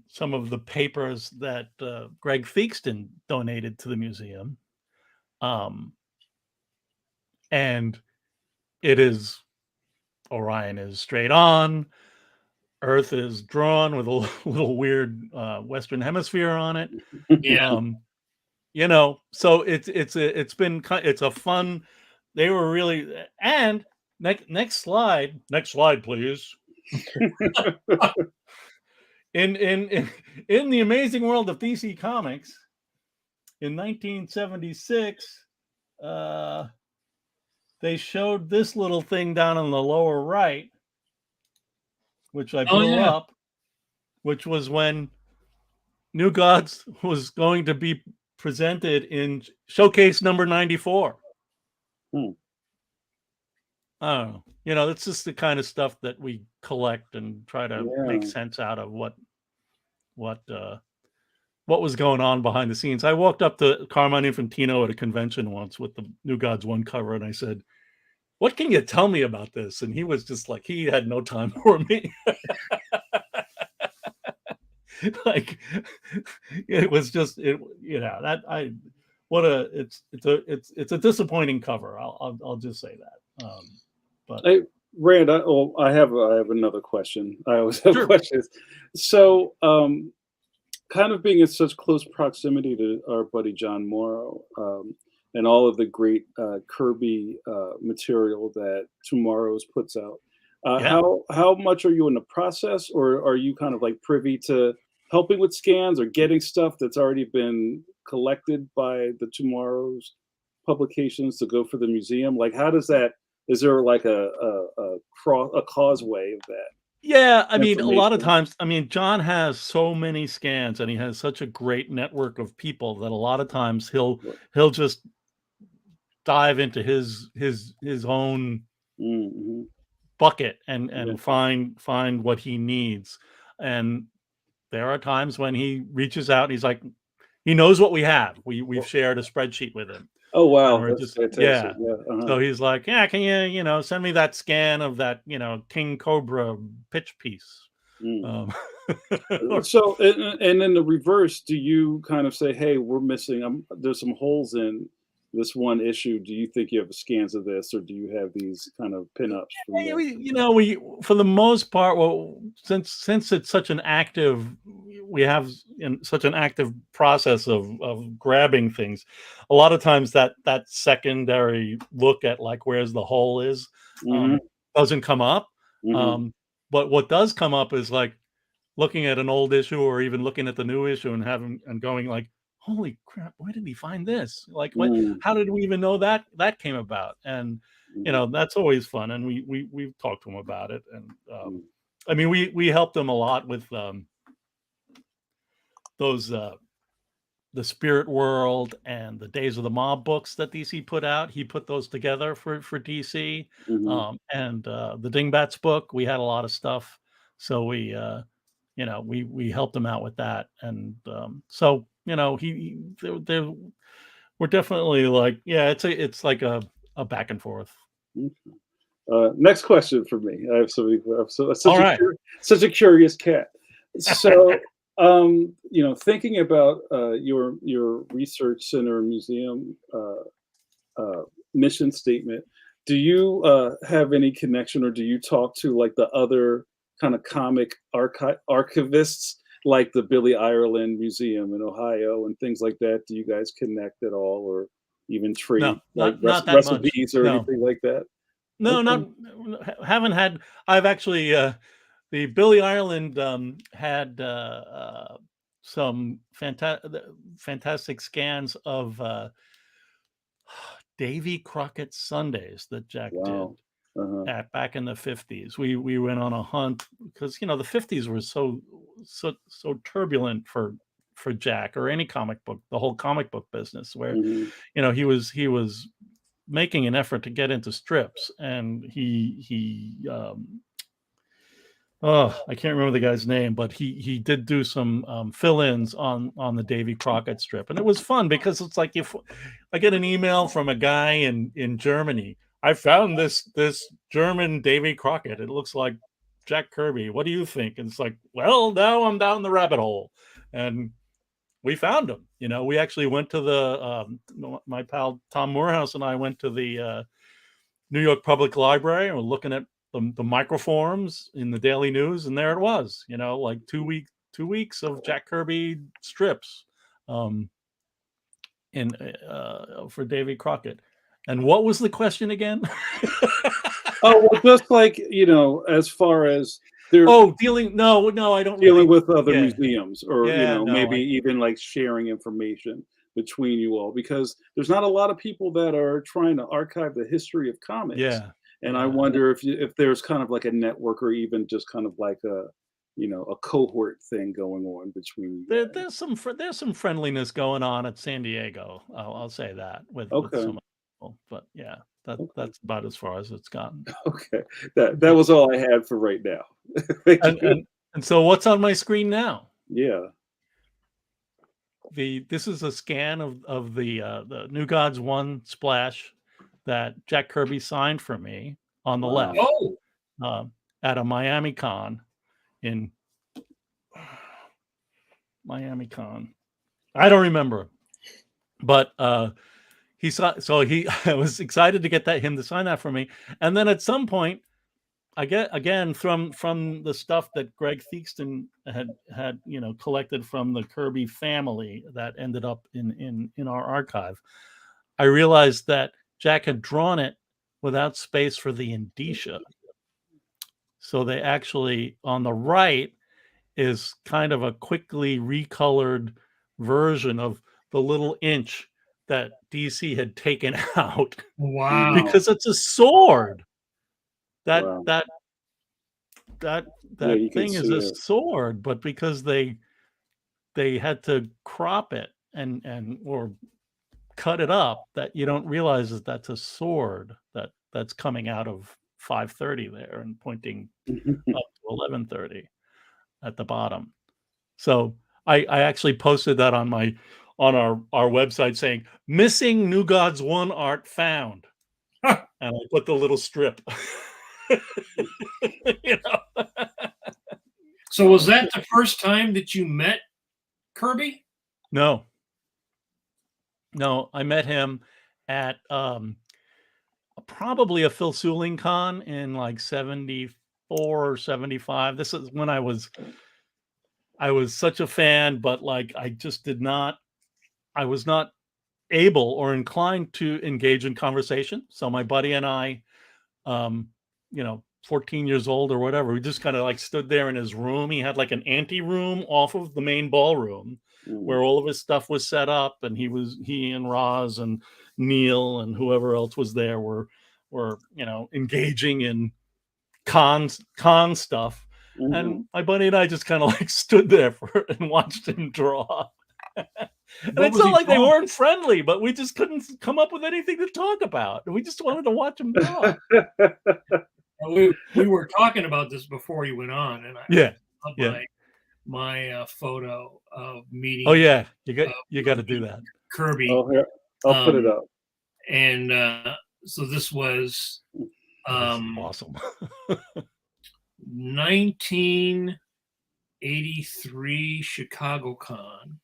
some of the papers that Greg Theakston donated to the museum. And it is, Orion is straight on, Earth is drawn with a little weird Western Hemisphere on it. Yeah. So it's a fun, they were really, and next slide, please. In the amazing world of DC Comics, in 1976, they showed this little thing down on the lower right, which I blew up, which was when New Gods was going to be presented in showcase number 94. I don't know. It's just the kind of stuff that we collect and try to make sense out of what was going on behind the scenes. I walked up to Carmine Infantino at a convention once with the New Gods 1 cover, and I said, "What can you tell me about this?" And he was just like, he had no time for me. Like, it was just, it's a disappointing cover. I'll just say that. But hey, Rand, I have another question. I always have questions. So, kind of being in such close proximity to our buddy John Morrow, and all of the great Kirby material that Tomorrow's puts out, how much are you in the process, or are you kind of like privy to helping with scans or getting stuff that's already been collected by the Tomorrow's publications to go for the museum? Like, how does that? Is there like a causeway of that? Yeah, I mean, a lot of times, John has so many scans, and he has such a great network of people that a lot of times he'll just dive into his own bucket and find what he needs. And there are times when he reaches out and he's like, he knows what we have. We've shared a spreadsheet with him. Oh wow, that's fantastic. So he's like, can you send me that scan of that King Cobra pitch piece? So and in the reverse, do you kind of say, hey, we're missing, there's some holes in this one issue, do you think you have scans of this, or do you have these kind of pinups? We for the most part, since it's such an active, we have such an active process of grabbing things. A lot of times that secondary look at like where's the hole is doesn't come up. But what does come up is like looking at an old issue or even looking at the new issue and going like, holy crap, where did we find this? Like, how did we even know that came about? And that's always fun. And we've talked to him about it. And I mean, we helped him a lot with those the Spirit World and the Days of the Mob books that DC put out. He put those together for DC. And the Dingbats book, we had a lot of stuff. So we helped him out with that. And so, we're definitely like, yeah, it's like a back and forth. Next question for me. I have such a curious cat. So, thinking about your research center museum mission statement, do you have any connection, or do you talk to like the other kind of comic archivists, like the Billy Ireland Museum in Ohio and things like that? Do you guys connect at all, or even trade not that recipes much. or anything like that? No, haven't had. I've actually the Billy Ireland had some fantastic scans of Davy Crockett Sundays that Jack did back in the 50s. We went on a hunt because the 50s were so turbulent for Jack, or any comic book, the whole comic book business, where he was making an effort to get into strips, and I can't remember the guy's name, but he did do some fill-ins on the Davy Crockett strip, and it was fun because it's like, if I get an email from a guy in Germany, I found this German Davy Crockett. It looks like Jack Kirby. What do you think? And it's like, well, now I'm down the rabbit hole, and we found him. We actually went to my pal Tom Morehouse and I went to the New York Public Library, and we're looking at the microforms in the Daily News, and there it was. Like 2 weeks of Jack Kirby strips, for Davy Crockett. And what was the question again? Oh, well, just like, as far as I don't dealing with other museums, or maybe even like sharing information between you all, because there's not a lot of people that are trying to archive the history of comics. And I wonder if there's kind of like a network, or even just kind of like a cohort thing going on between you guys. There's some friendliness going on at San Diego. I'll say that with some people, but yeah, that's about as far as it's gotten. Okay, that was all I had for right now. And so what's on my screen now? Yeah, this is a scan of the New Gods 1 splash that Jack Kirby signed for me on the left. At a Miami Con in Miami Con. I don't remember, but I was excited to get him to sign that for me. And then at some point, I get, again, from the stuff that Greg Theakston had collected from the Kirby family that ended up in our archive, I realized that Jack had drawn it without space for the indicia. So they actually, on the right, is kind of a quickly recolored version of the little inch that DC had taken out. Wow. Because it's a sword. That thing is a sword, but because they had to crop it or cut it up, that you don't realize that's a sword that's coming out of 530 there and pointing up to 1130 at the bottom. So I actually posted that on our website saying, "Missing New Gods 1 art found," and I put the little strip. So was that the first time that you met Kirby? No, I met him at probably a Phil Seuling con in like 74 or 75. This is when I was such a fan, but like I was not able or inclined to engage in conversation. So my buddy and I, 14 years old or whatever, we just kind of like stood there in his room. He had like an ante room off of the main ballroom where all of his stuff was set up, and he and Roz and Neil and whoever else was there were engaging in con stuff. And my buddy and I just kind of like stood there and watched him draw. And it's not like they weren't friendly, but we just couldn't come up with anything to talk about. We just wanted to watch them talk. We were talking about this before you went on, and my photo of meeting. Oh yeah, you got to do that. Kirby. Oh, here, I'll put it up. And so this was awesome. 1983 Chicago Con,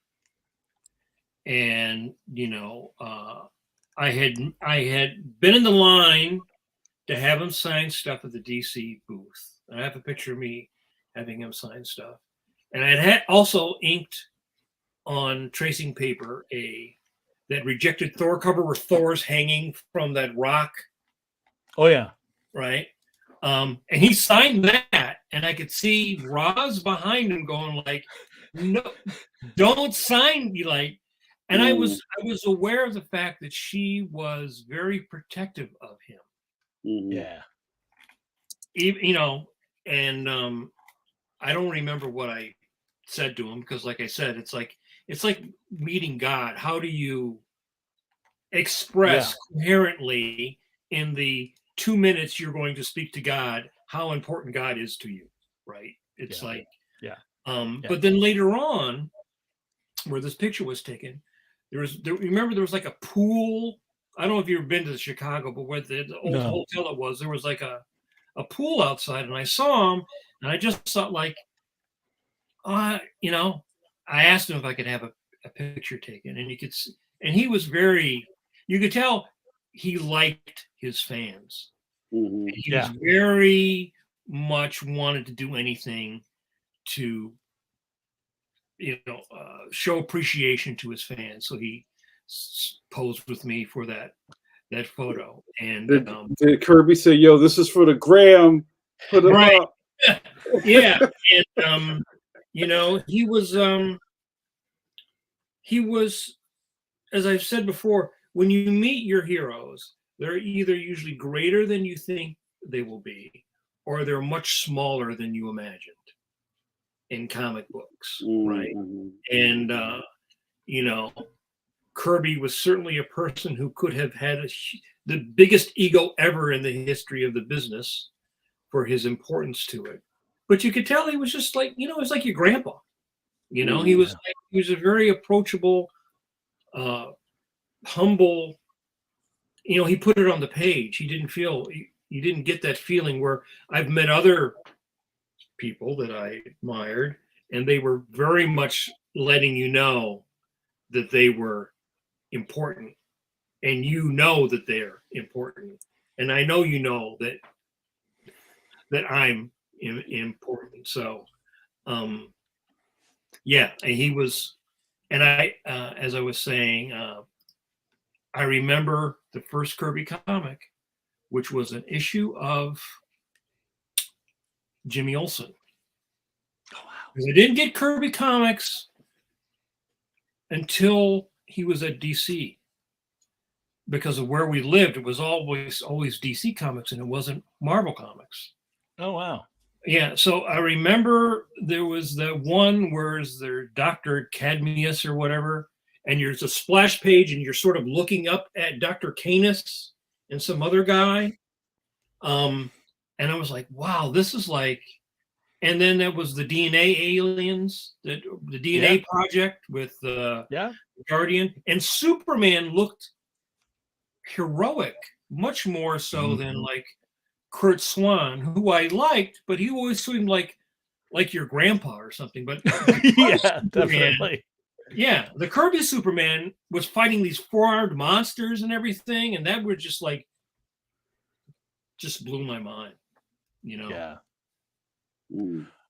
and I had been in the line to have him sign stuff at the DC booth. I have a picture of me having him sign stuff, and I had also inked on tracing paper that rejected Thor cover where Thor's hanging from that rock. Oh yeah, right. And he signed that, and I could see Roz behind him going like, "No, don't sign me!" Like, and I was aware of the fact that she was very protective of him. Yeah, and I don't remember what I said to him because, like I said, it's like meeting God. How do you express coherently in the 2 minutes you're going to speak to God how important God is to you, right? It's but then later on, where this picture was taken, remember there was like a pool. I don't know if you've ever been to Chicago, but where the old hotel it was, there was like a pool outside, and I saw him, and I just thought like, I asked him if I could have a picture taken, and he was you could tell he liked his fans. He was very much wanted to do anything to, show appreciation to his fans. So he posed with me for that photo. And did Kirby say, "Yo, this is for the gram"? Put it up. Yeah, and he was, as I've said before, when you meet your heroes, they're either usually greater than you think they will be, or they're much smaller than you imagined in comic books, right? And Kirby was certainly a person who could have had the biggest ego ever in the history of the business for his importance to it. But you could tell he was just like, it was like your grandpa. He was a very approachable, humble. He put it on the page. He didn't you didn't get that feeling where I've met other people that I admired, and they were very much letting you know that they were important, and that they're important, and I know that I'm important. So, and he was, and I, as I was saying, I remember the first Kirby comic, which was an issue of Jimmy Olsen. Oh, wow. I didn't get Kirby comics until he was at DC. Because of where we lived, it was always DC comics, and it wasn't Marvel comics. Oh, wow. Yeah, so I remember there was the one where there's Dr. Cadmius or whatever, and there's a splash page, and you're sort of looking up at Dr. Canis and some other guy. And I was like, wow, this is like, and then there was the DNA aliens, the DNA project with Guardian, and Superman looked heroic, much more so than like Kurt Swan, who I liked, but he always seemed like your grandpa or something. But yeah, definitely. Yeah, the Kirby Superman was fighting these 4-armed monsters and everything, and that would just blew my mind, Yeah.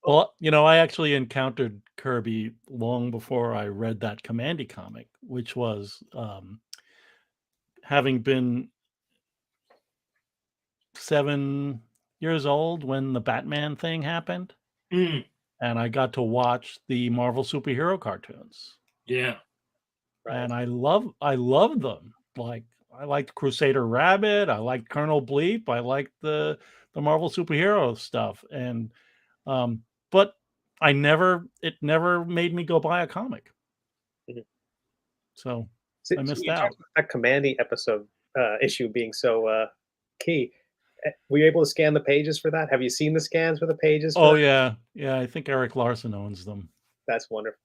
Well, I actually encountered Kirby long before I read that Commandy comic, which was having been 7 years old when the Batman thing happened. And I got to watch the Marvel superhero cartoons. Yeah. Right. And I loved them. Like, I liked Crusader Rabbit, I liked Colonel Bleep, I liked the Marvel superhero stuff. And but it never made me go buy a comic. So So I missed you out. talked about that Commandy episode issue being so key. Were you able to scan the pages for that? Have you seen the scans for the pages? Oh yeah, I think Eric Larson owns them. That's wonderful.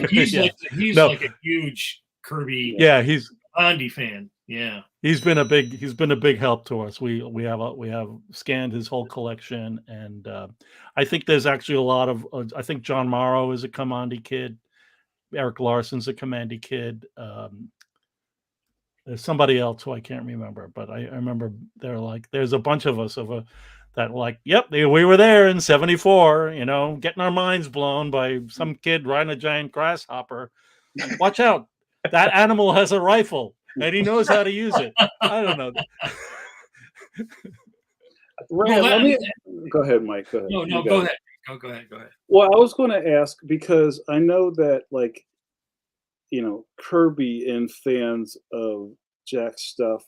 He's Yeah. he's No. like a huge Kirby Yeah, he's Andy fan. Yeah. he's been a big help to us. We have scanned his whole collection, and I think there's actually a lot of I think John Morrow is a Commandi kid. Eric Larson's a Commandi kid. There's somebody else who I can't remember, but I remember there's a bunch of us that like, yep, we were there in '74, getting our minds blown by some kid riding a giant grasshopper. Watch out, that animal has a rifle and he knows how to use it. I don't know. Go ahead, Mike. Go ahead. No, go ahead. Go ahead. Well, I was going to ask because I know that, like, Kirby and fans of Jack's stuff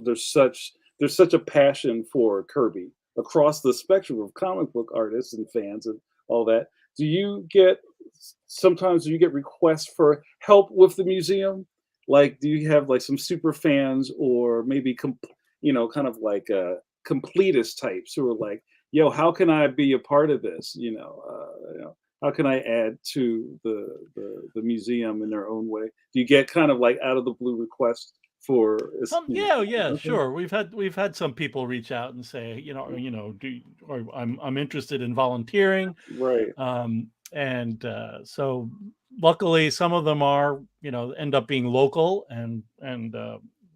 there's such a passion for Kirby across the spectrum of comic book artists and fans and all that. Sometimes do you get requests for help with the museum? Like, do you have like some super fans or maybe kind of like completist types who are like, yo, how can I be a part of this? How can I add to the museum in their own way? Do you get kind of like out of the blue requests for? Sure. We've had some people reach out and say, I'm interested in volunteering, right? So luckily, some of them are end up being local, and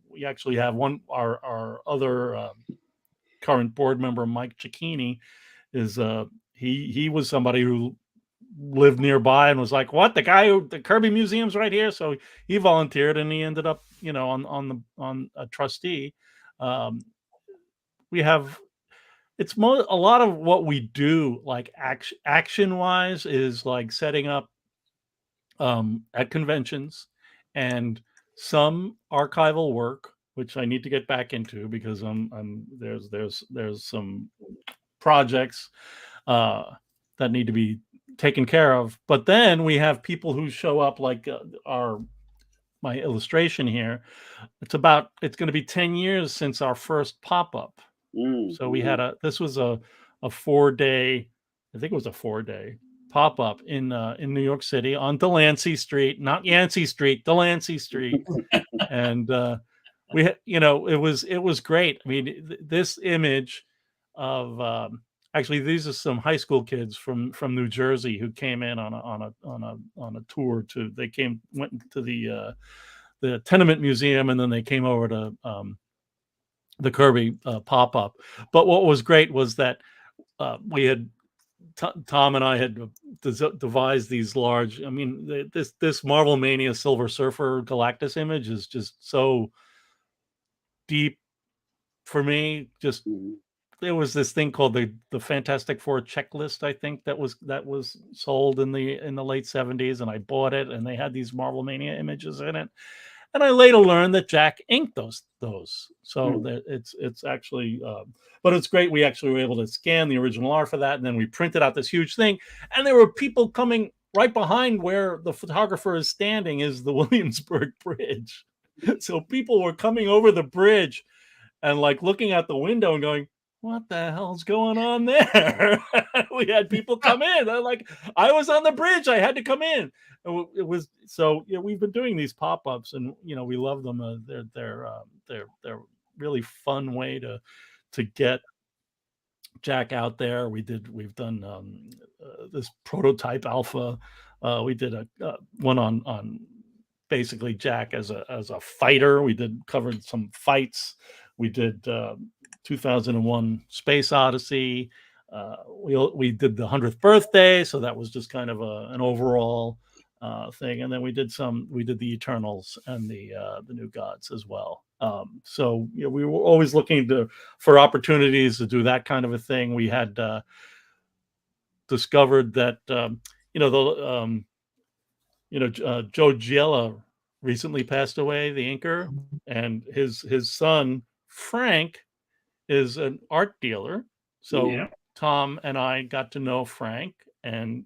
we actually have our other current board member, Mike Cicchini, is he was somebody who lived nearby and was like, what, the Kirby Museum's right here, so he volunteered and he ended up on a trustee. We have a lot of what we do, like action wise, is like setting up at conventions and some archival work, which I need to get back into because there's some projects that need to be taken care of. But then we have people who show up, like my illustration here. It's going to be 10 years since our first pop-up. So we had this was a 4-day, I think it was a 4-day pop-up in New York City on Delancey Street, not Yancey Street, Delancey Street. And it was great. I mean, this image of actually, these are some high school kids from New Jersey who came in on a tour went to the Tenement Museum, and then they came over to the Kirby pop-up. But what was great was that we had Tom and I had devised these large. I mean, this Marvel Mania Silver Surfer Galactus image is just so deep for me. Just there was this thing called the Fantastic Four checklist, I think, that was sold in the late 70s, and I bought it, and they had these Marvel Mania images in it. And I later learned that Jack inked those. So that it's actually, but it's great. We actually were able to scan the original art for that, and then we printed out this huge thing. And there were people coming right behind where the photographer is standing is the Williamsburg Bridge. So people were coming over the bridge and like looking out the window and going, what the hell's going on there? We had people come in. I was on the bridge. I had to come in. It was so. We've been doing these pop-ups, and we love them. They're really fun way to get Jack out there. We've done this prototype alpha. We did a one on basically Jack as a fighter. We covered some fights. We did 2001 Space Odyssey. We did the 100th birthday, so that was just kind of an overall thing. And then we did the Eternals and the New Gods as well. So we were always looking for opportunities to do that kind of a thing. We had discovered that Joe Giella recently passed away, the inker, and his son Frank is an art dealer. So Tom and I got to know Frank and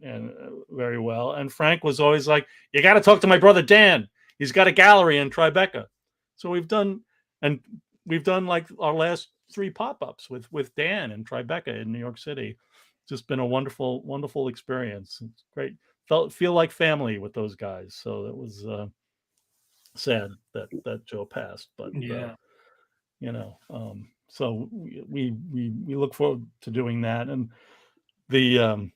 very well. And Frank was always like, you got to talk to my brother Dan. he's got a gallery in Tribeca. So we've done like our last 3 pop-ups with Dan in Tribeca in New York City. Just been a wonderful experience. It's great. Feel like family with those guys. So that was sad that Joe passed, but so we look forward to doing that. And the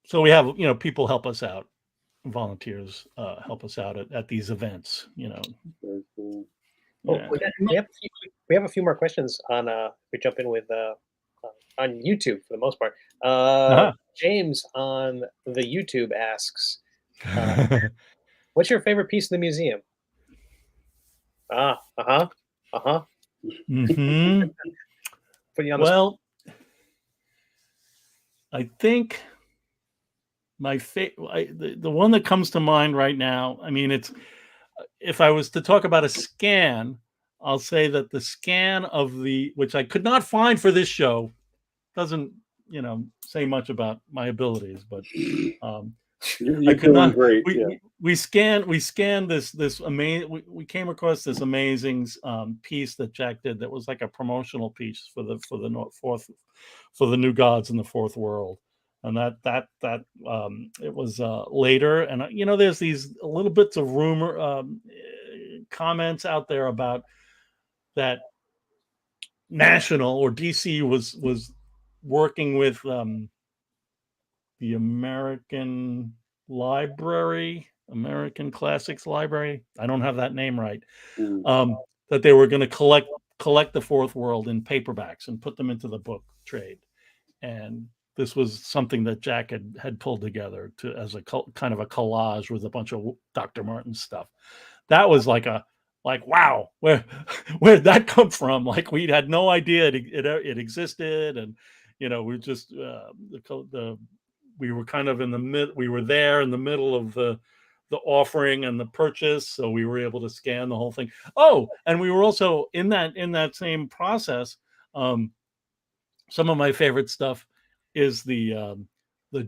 so we have people help us out, volunteers help us out at these events. Very cool. Yeah. We have a few more questions on we jump in with on YouTube for the most part. James on the YouTube asks, what's your favorite piece of the museum? Mm-hmm. Put you on the spot. I think my the one that comes to mind right now, I mean, it's, if I was to talk about a scan, I'll say that the scan of which I could not find for this show, doesn't say much about my abilities, but You're doing great. We scanned this amazing. We came across this amazing piece that Jack did that was like a promotional piece for the New Gods in the Fourth World, and that it was later. And there's these little bits of rumor comments out there about that National or DC was working with the American Classics Library. I don't have that name right. That they were going to collect the Fourth World in paperbacks and put them into the book trade. And this was something that Jack had pulled together as a kind of a collage with a bunch of Dr. Martin stuff. That was like wow, where'd that come from? Like, we had no idea it existed, and we just we were kind of in the we were there in the middle of the offering and the purchase, so we were able to scan the whole thing. Oh, and we were also in that same process. Some of my favorite stuff is the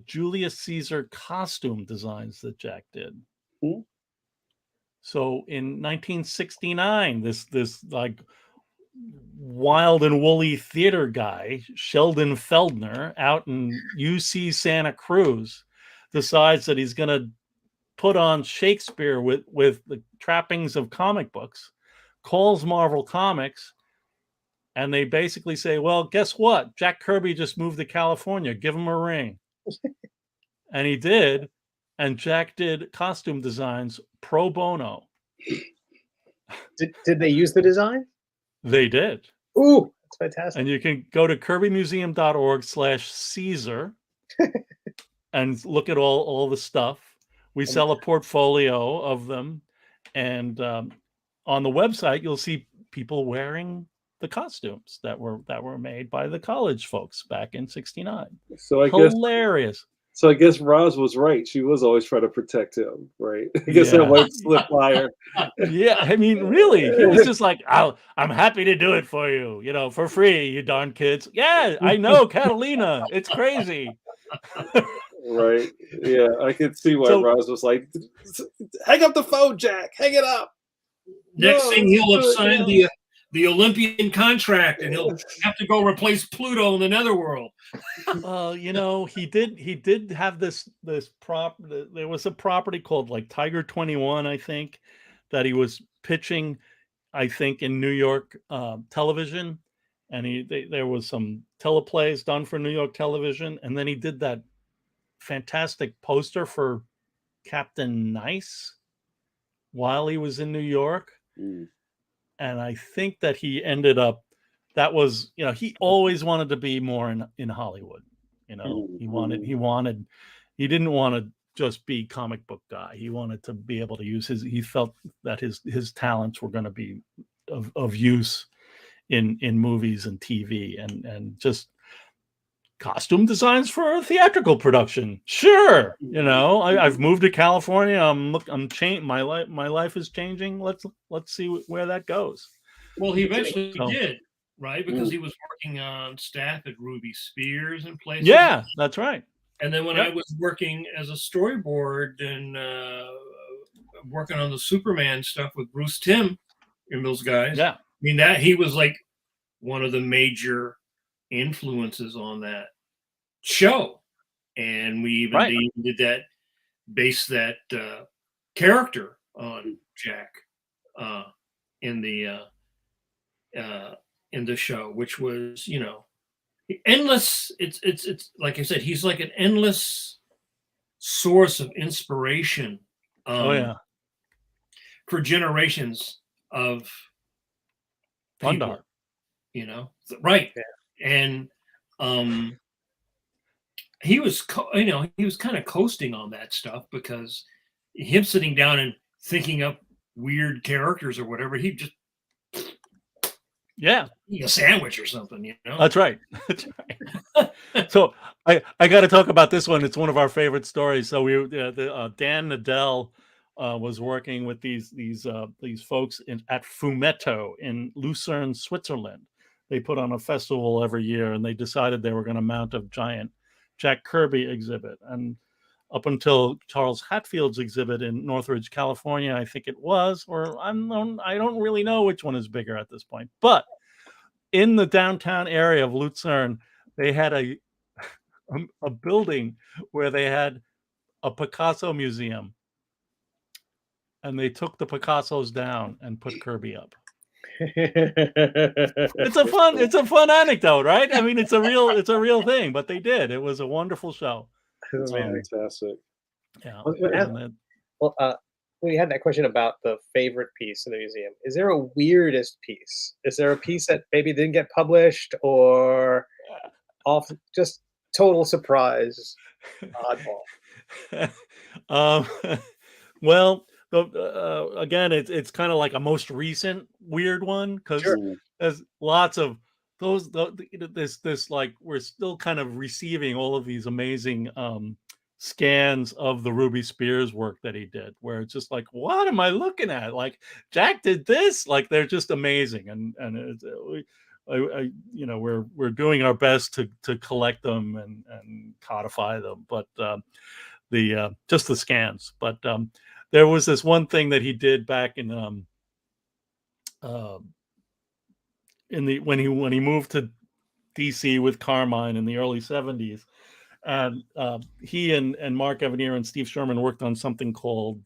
Julius Caesar costume designs that Jack did. Mm-hmm. So in 1969, this like wild and woolly theater guy, Sheldon Feldner, out in UC Santa Cruz, decides that he's going to put on Shakespeare with the trappings of comic books, calls Marvel Comics, and they basically say, well, guess what? Jack Kirby just moved to California. Give him a ring. And he did. And Jack did costume designs pro bono. Did they use the design? They did. Ooh, that's fantastic. And you can go to kirbymuseum.org/Caesar and look at all the stuff. We sell a portfolio of them. And on the website, you'll see people wearing the costumes that were made by the college folks back in '69. So hilarious. So I guess Roz was right. She was always trying to protect him, right? I guess that might slip by her. Yeah, I mean, really, he was just like, I'm happy to do it for you, for free, you darn kids. Yeah, I know, Catalina. It's crazy. Right. Yeah, I could see why Roz was like, hang up the phone, Jack. Hang it up. Next thing, he'll have signed the Olympian contract, and he'll have to go replace Pluto in the netherworld. He did have this prop. There was a property called like Tiger 21, I think, that he was pitching, I think, in New York television, and there was some teleplays done for New York television, and then he did that fantastic poster for Captain Nice while he was in New York. And I think that he ended up, that was, he always wanted to be more in Hollywood. He didn't want to just be comic book guy. He wanted to be able to use he felt that his talents were going to be of use in movies and TV and just costume designs for a theatrical production. Sure. I've moved to California. I'm changing. My life is changing. Let's see where that goes. Well, he eventually did, right? Because he was working on staff at Ruby Spears and places. Yeah, that's right. And then when I was working as a storyboard and working on the Superman stuff with Bruce Timm and those guys. Yeah. I mean, that he was like one of the major influences on that show. And we even did that, based that character on Jack in the show, which was, you know, endless. It's like I said, he's like an endless source of inspiration. For generations of people, you know, right? Yeah. And he was, you know, he was kind of coasting on that stuff, because him sitting down and thinking up weird characters or whatever, he just eat a sandwich or something, you know. That's right. That's right. So I got to talk about this one. It's one of our favorite stories. So Dan Nadell was working with these folks at Fumetto in Lucerne, Switzerland. They put on a festival every year, and they decided they were going to mount a giant Jack Kirby exhibit. And up until Charles Hatfield's exhibit in Northridge, California, I think it was, or I don't really know which one is bigger at this point. But in the downtown area of Lucerne, they had a building where they had a Picasso museum, and they took the Picassos down and put Kirby up. It's a fun anecdote, right? I mean, it's a real thing, but they did. It was a wonderful show. That's fantastic. Yeah. Well, we had that question about the favorite piece in the museum. Is there a weirdest piece? Is there a piece that maybe didn't get published, or off just total surprise, oddball? Well, again, it's kind of like a most recent weird one, because there's lots of those. This like, we're still kind of receiving all of these amazing scans of the Ruby Spears work that he did, where it's just like, what am I looking at? Like, Jack did this. Like, they're just amazing, and you know, we're doing our best to collect them and codify them, but just the scans. But there was this one thing that he did back in when he moved to DC with Carmine in the early 70s. And he and Mark Evanier and Steve Sherman worked on something called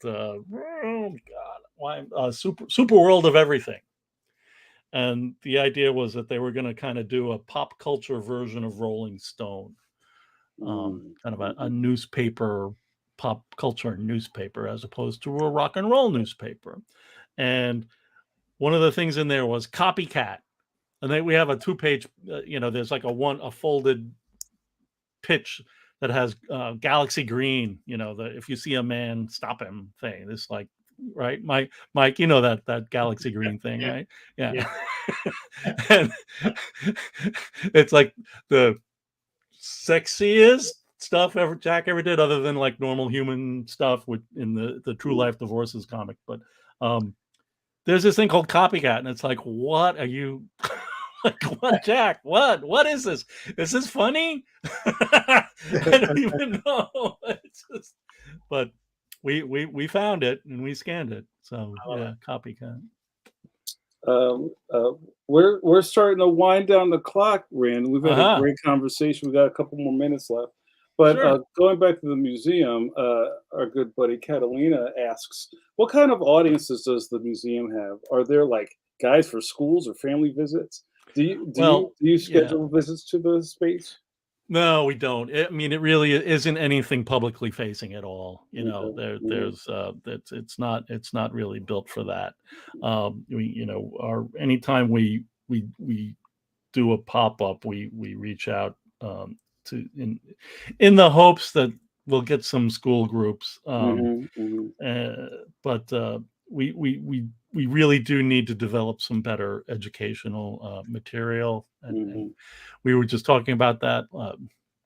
Super World of Everything. And the idea was that they were going to kind of do a pop culture version of Rolling Stone, kind of a newspaper, pop culture newspaper, as opposed to a rock and roll newspaper. And one of the things in there was copycat. And then we have a 2-page, there's like a folded pitch that has galaxy green, if you see a man, stop him thing. This, like, right, Mike, you know that galaxy green thing, right? Yeah. And it's like the sexiest stuff Jack ever did, other than like normal human stuff in the True Life Divorces comic. But there's this thing called copycat, and it's like, what are you? Like, what, Jack? What is this? Is this funny? I don't even know. It's just, but we found it and we scanned it. So yeah, copycat. We're starting to wind down the clock, Rand. We've had a great conversation. We got a couple more minutes left. But going back to the museum, our good buddy Catalina asks, what kind of audiences does the museum have? Are there like guides for schools or family visits? Do you schedule visits to the space? No, we don't. I mean, it really isn't anything publicly facing at all. There's it's not really built for that. Anytime we do a pop-up, we reach out to in the hopes that we'll get some school groups. But we really do need to develop some better educational material, and we were just talking about that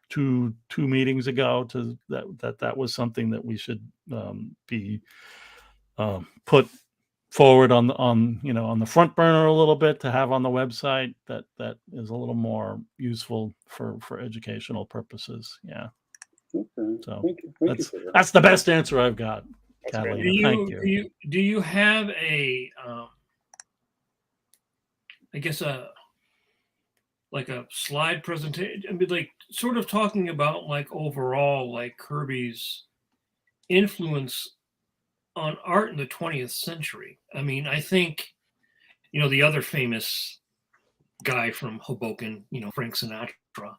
two meetings ago. That was something that we should be put forward on the front burner a little bit, to have on the website that is a little more useful for educational purposes. Yeah. Okay. So thank you that's the best answer I've got. Catalina. Thank you. Do you have a, I guess like a slide presentation? I mean, like sort of talking about like overall like Kirby's influence on art in the 20th century. I mean, I think, you know, the other famous guy from Hoboken, you know, Frank Sinatra.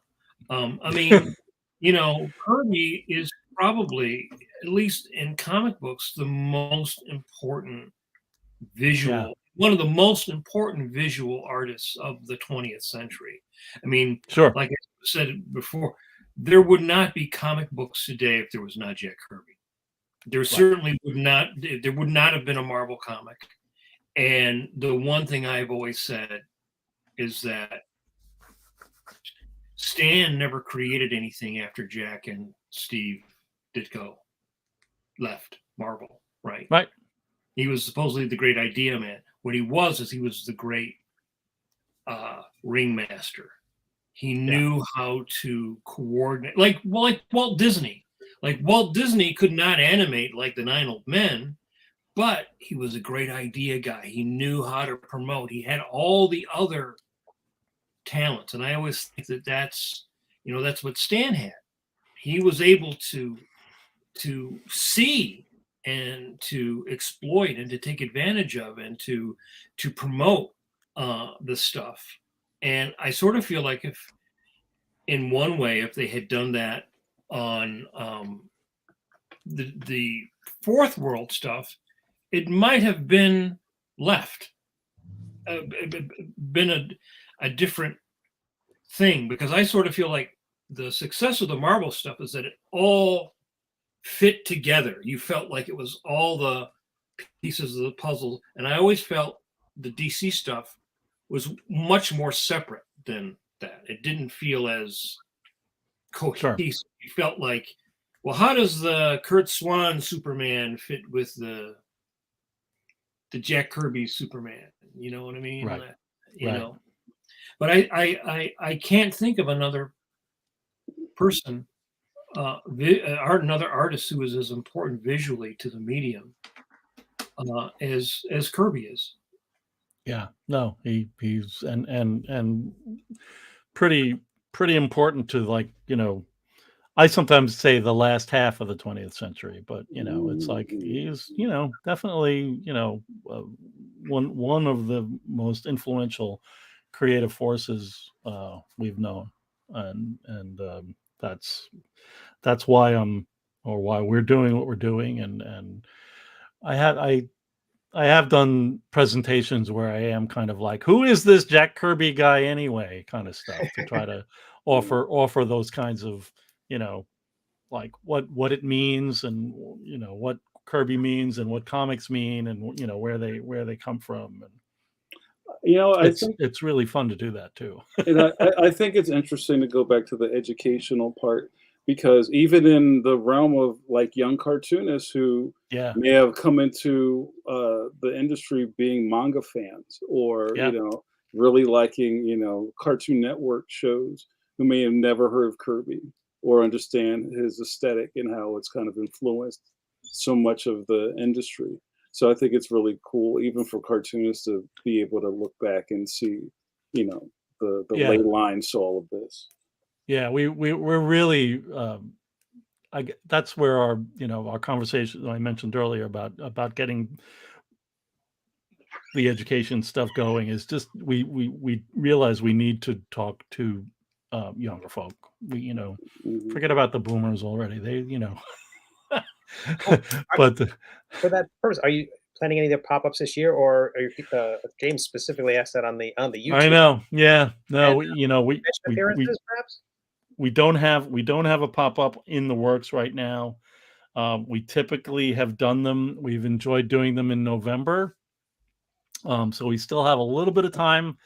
I mean, you know, Kirby is probably, at least in comic books, the most important visual, one of the most important visual artists of the 20th century. I mean, sure. Like I said before, there would not be comic books today if there was not Jack Kirby. There certainly would not have been a Marvel comic. And the one thing I've always said is that Stan never created anything after Jack and Steve Ditko left Marvel, right? Right. He was supposedly the great idea man. What he was is he was the great ringmaster. He knew how to coordinate, like Walt Disney. Like Walt Disney could not animate like the Nine Old Men, but he was a great idea guy. He knew how to promote. He had all the other talents, and I always think that's what Stan had. He was able to see and to exploit and to take advantage of and to promote the stuff. And I sort of feel like if, in one way, if they had done that on the Fourth World stuff, it might have been left, been a different thing, because I sort of feel like the success of the Marvel stuff is that it all fit together. You felt like it was all the pieces of the puzzle, and I always felt the DC stuff was much more separate than that. It didn't feel as cohesive. Sure. You felt like, well, how does the Kurt Swan Superman fit with the Jack Kirby Superman? You know what I mean? Right. You know. But I can't think of another person, another artist who is as important visually to the medium as Kirby is. Yeah, no, he's and pretty important to, like, you know, I sometimes say the last half of the 20th century, but you know, it's like he's, you know, definitely, you know, one of the most influential creative forces we've known, and that's why why we're doing what we're doing, and I have done presentations where I am kind of like, who is this Jack Kirby guy anyway, kind of stuff, to try to offer those kinds of, you know, like what it means, and you know what Kirby means, and what comics mean, and you know where they come from, and you know, I think it's really fun to do that too. And I think it's interesting to go back to the educational part, because even in the realm of like young cartoonists who may have come into the industry being manga fans, or you know, really liking, you know, Cartoon Network shows, who may have never heard of Kirby or understand his aesthetic and how it's kind of influenced so much of the industry. So I think it's really cool, even for cartoonists, to be able to look back and see, you know, the ley lines to all of this. Yeah, we're really that's where our, you know, our conversation I mentioned earlier about getting the education stuff going is just we realize we need to talk to younger folk. We, you know, forget about the boomers already. They, you know. But for that purpose, are you planning any of the pop-ups this year, or are you, James specifically asked that on the YouTube? I know. Yeah. No. You know, we perhaps we don't have a pop-up in the works right now. We typically have done them. We've enjoyed doing them in November. So we still have a little bit of time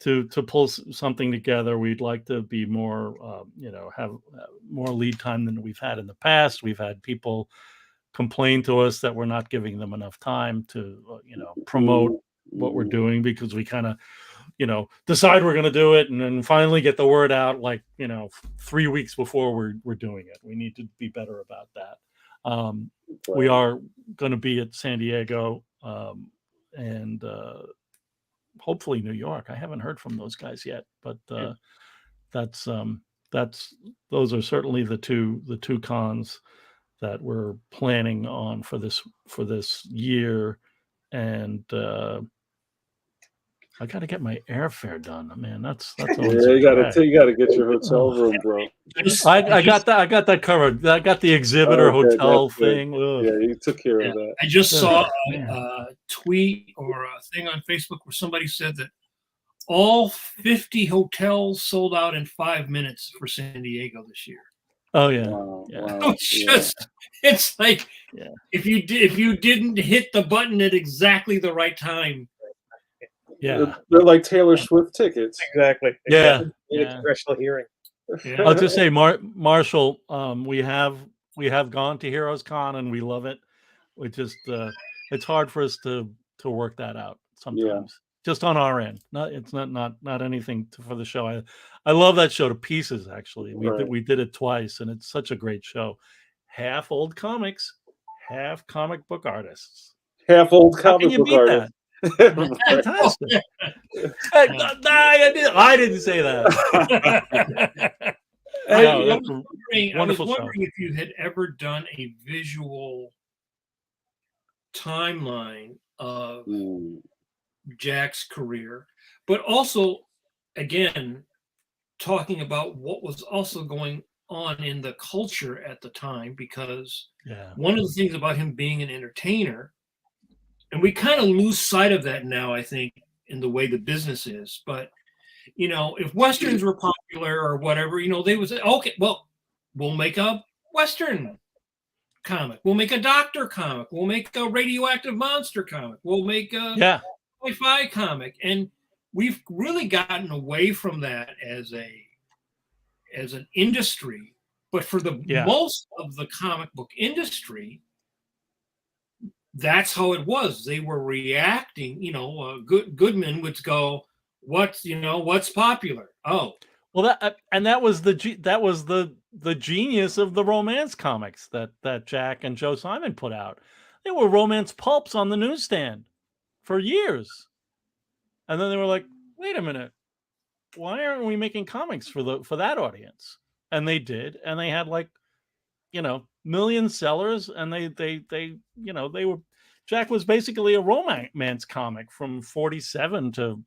to pull something together. We'd like to be more, you know, have more lead time than we've had in the past. We've had people complain to us that we're not giving them enough time to, you know, promote what we're doing, because we kind of, you know, decide we're going to do it and then finally get the word out, like, you know, 3 weeks before we're doing it. We need to be better about that. We are going to be at San Diego and hopefully New York. I haven't heard from those guys yet, but those are certainly the two cons that we're planning on for this year. And I got to get my airfare done, man. That's always you got to get your hotel room, bro. I got that covered. I got the exhibitor hotel thing. Yeah, you took care of that. I just saw a tweet or a thing on Facebook where somebody said that all 50 hotels sold out in 5 minutes for San Diego this year. Oh yeah, wow. It's like if you didn't hit the button at exactly the right time. Yeah, they're like Taylor Swift tickets. Exactly. Yeah. Congressional hearing. Yeah. I'll just say, Marshall, we have gone to Heroes Con and we love it. We just it's hard for us to work that out sometimes. Just on our end. It's not anything for the show. I love that show to pieces. Actually, we did it twice, and it's such a great show. Half old comics, half comic book artists. Half old comic book artists. Fantastic. I didn't say that. I was wondering if you had ever done a visual timeline of Jack's career, but also, again, talking about what was also going on in the culture at the time, because one of the things about him being an entertainer, and we kind of lose sight of that now, I think, in the way the business is. But, if Westerns were popular or whatever, they would say, okay, well, we'll make a Western comic. We'll make a doctor comic. We'll make a radioactive monster comic. We'll make a sci-fi comic. And we've really gotten away from that as an industry. But for the most of the comic book industry, that's how it was. They were reacting. Goodman would go, what's popular? Oh, well, that was the genius of the romance comics that Jack and Joe Simon put out. They were romance pulps on the newsstand for years, and then they were like, wait a minute, why aren't we making comics for that audience? And they did, and they had million sellers, and they were. Jack was basically a romance comic from 47 to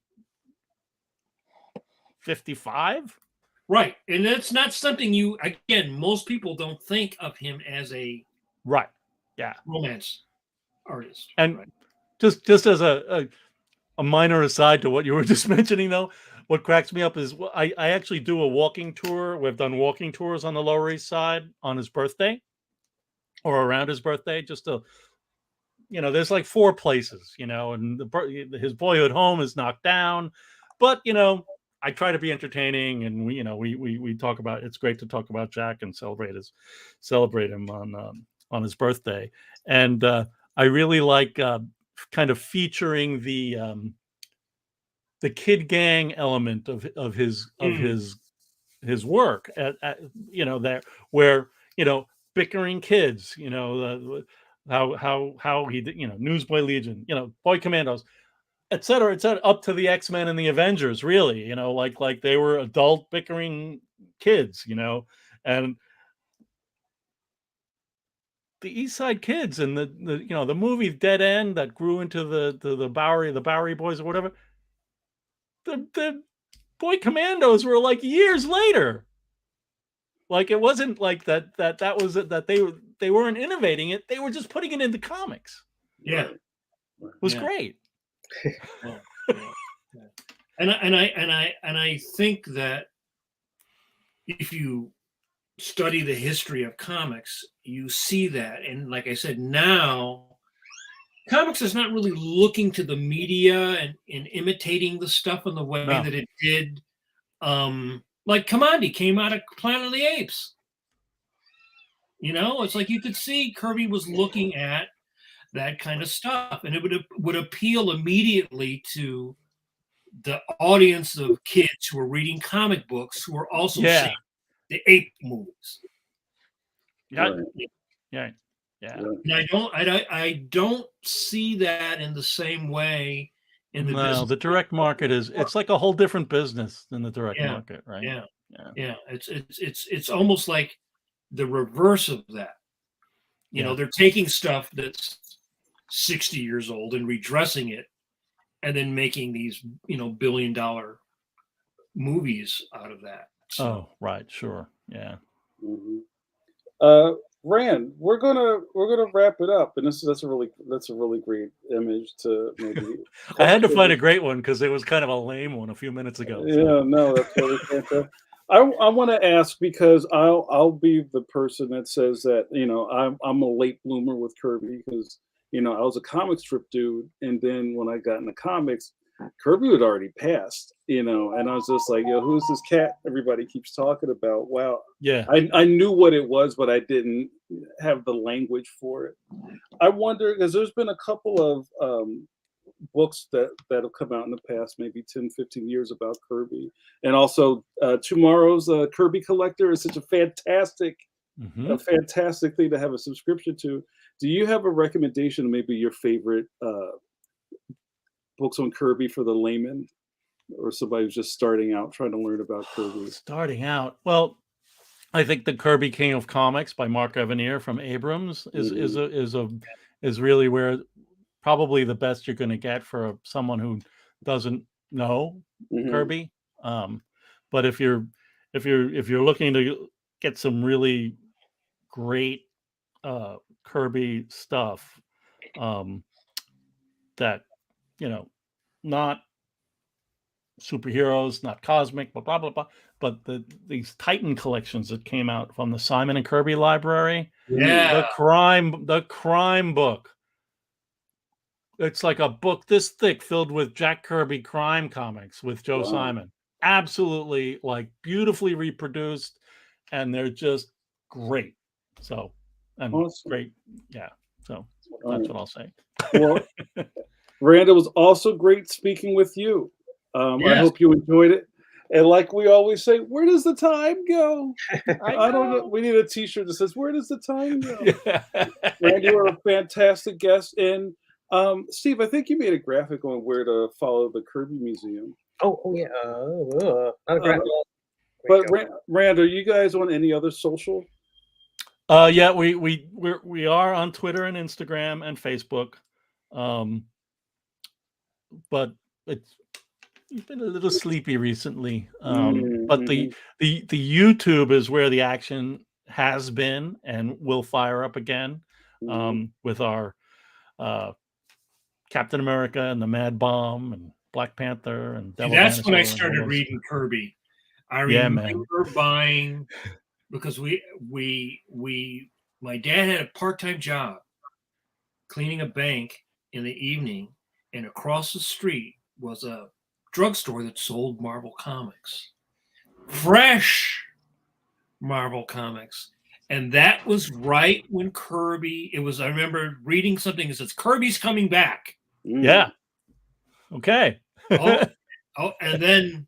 55. Right. And that's not something most people don't think of him as a romance artist. And just as a minor aside to what you were just mentioning, though, what cracks me up is I actually do a walking tour. We've done walking tours on the Lower East Side on his birthday or around his birthday, just to, there's like 4 places, and his boyhood home is knocked down, but, I try to be entertaining, and we talk about, it's great to talk about Jack and celebrate him on his birthday. And I really like kind of featuring the kid gang element of his work at that, where bickering kids, how he did, Newsboy Legion, Boy Commandos, et cetera, up to the X-Men and the Avengers, really, like they were adult bickering kids, and the East Side Kids and the movie Dead End that grew into the Bowery Boys or whatever. The Boy Commandos were like years later. Like, it wasn't like that was that they weren't innovating it. They were just putting it into comics. Yeah. It was great. And I think that if you study the history of comics, you see that. And like I said, now comics is not really looking to the media and imitating the stuff in the way that it did. Like Commandi came out of Planet of the Apes. It's like you could see Kirby was looking at that kind of stuff, and it would appeal immediately to the audience of kids who are reading comic books who are also seeing the ape movies. Yeah. Yeah. And I don't see that in the same way in the business. The direct market it's like a whole different business than the direct Yeah, market, right? Yeah. It's almost like the reverse of that. You know, they're taking stuff that's 60 years old and redressing it and then making these, $1 billion movies out of that. So. Oh, right, sure. Yeah. Rand, we're gonna wrap it up, and that's a really great image to maybe. I had to find a great one because it was kind of a lame one a few minutes ago. Yeah, so. No, that's really fantastic. I want to ask because I'll be the person that says that I'm a late bloomer with Kirby because I was a comic strip dude, and then when I got into comics, Kirby had already passed, and I was just like, who's this cat everybody keeps talking about? Wow. Yeah. I knew what it was, but I didn't have the language for it. I wonder, because there's been a couple of books that have come out in the past, maybe 10, 15 years about Kirby. And also tomorrow's Kirby Collector is such a fantastic thing to have a subscription to. Do you have a recommendation of maybe your favorite books on Kirby for the layman or somebody who's just starting out trying to learn about Kirby? Starting out, well, I think the Kirby King of Comics by Mark Evanier from Abrams is really where probably the best you're going to get for someone who doesn't know Kirby. But if you're looking to get some really great Kirby stuff, that not superheroes, not cosmic, but blah blah blah. But these Titan collections that came out from the Simon and Kirby library, the crime book. It's like a book this thick filled with Jack Kirby crime comics with Joe Simon. Absolutely, like beautifully reproduced, and they're just great. So, and awesome. Great, yeah. So that's what I'll say. Well, Rand, it was also great speaking with you. I hope you enjoyed it. And like we always say, where does the time go? I don't know. We need a T-shirt that says, "Where does the time go?" Rand, you are a fantastic guest. And Steve, I think you made a graphic on where to follow the Kirby Museum. Oh yeah. Not a graphic. But Rand, are you guys on any other social? Yeah, we are on Twitter and Instagram and Facebook. But it's been a little sleepy recently. But the YouTube is where the action has been and will fire up again with our Captain America and the Mad Bomb and Black Panther and Devil That's Dinosaur when I started reading Kirby. I remember buying because my dad had a part-time job cleaning a bank in the evening, and across the street was a drugstore that sold Marvel comics, fresh Marvel comics. And that was right when Kirby, I remember reading something that says, Kirby's coming back. Yeah. Okay. And then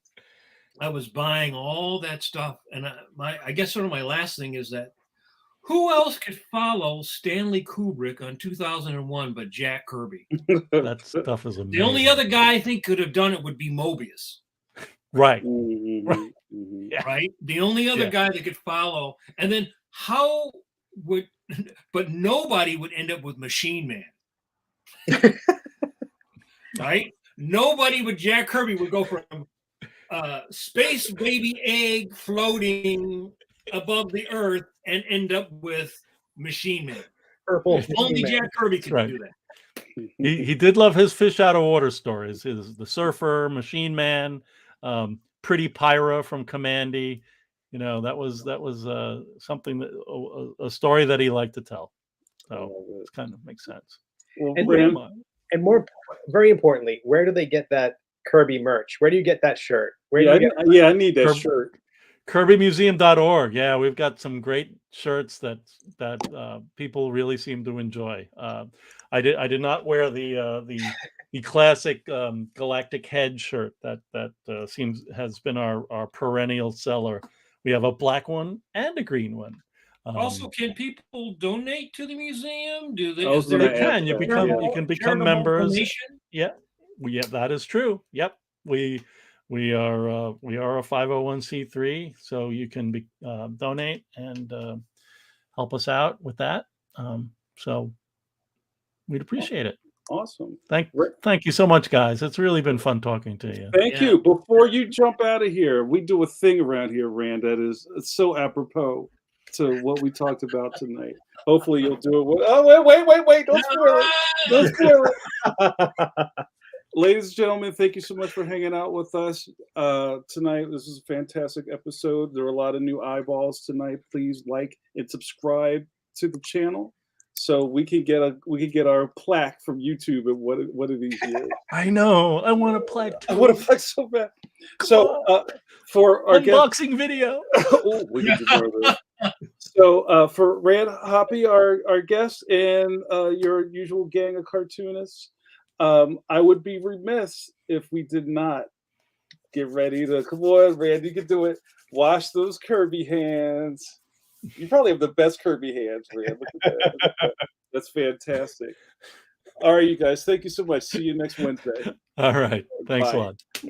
I was buying all that stuff. And I guess sort of my last thing is that who else could follow Stanley Kubrick on 2001 but Jack Kirby? That stuff is amazing. The only other guy I think could have done it would be Mobius. Right. Right. Yeah. Right. The only other guy that could follow. And then but nobody would end up with Machine Man. Right? Nobody with Jack Kirby would go from space baby egg floating above the earth and end up with Machine Man. Purple. Only Jack Kirby could do that. He did love his fish out of water stories. The Surfer, Machine Man, Pretty Pyra from Commandy. That was something that a story that he liked to tell. So it kind of makes sense. Well, and more, very importantly, where do they get that Kirby merch? Where do you get that shirt? I need that shirt. KirbyMuseum.org. Yeah, we've got some great shirts that people really seem to enjoy. I did not wear the classic Galactic Head shirt that has been our perennial seller. We have a black one and a green one. Also, can people donate to the museum? Do they? I was Is there gonna a ask you that, become yeah. you can become charitable members. donation? Yeah, that is true. Yep, we are a 501c3, so you can donate and help us out with that. So we'd appreciate it. Awesome. Thank you so much, guys. It's really been fun talking to you. Thank you. Before you jump out of here, we do a thing around here, Rand, that is so apropos to what we talked about tonight. Hopefully you'll do it. Oh, wait. Don't spoil it. Don't spoil it. Ladies and gentlemen, thank you so much for hanging out with us tonight. This is a fantastic episode. There are a lot of new eyeballs tonight. Please like and subscribe to the channel so we can get our plaque from YouTube in one of these years. I know. I want a plaque too. I want a plaque so bad. So for our unboxing video. Oh, we can do more of this. So for Rand Hoppe, our guest, and your usual gang of cartoonists, I would be remiss if we did not get ready to, come on, Rand, you can do it. Wash those Kirby hands. You probably have the best Kirby hands, Rand. Look at that. That's fantastic. All right, you guys. Thank you so much. See you next Wednesday. All right. Thanks Bye. a lot.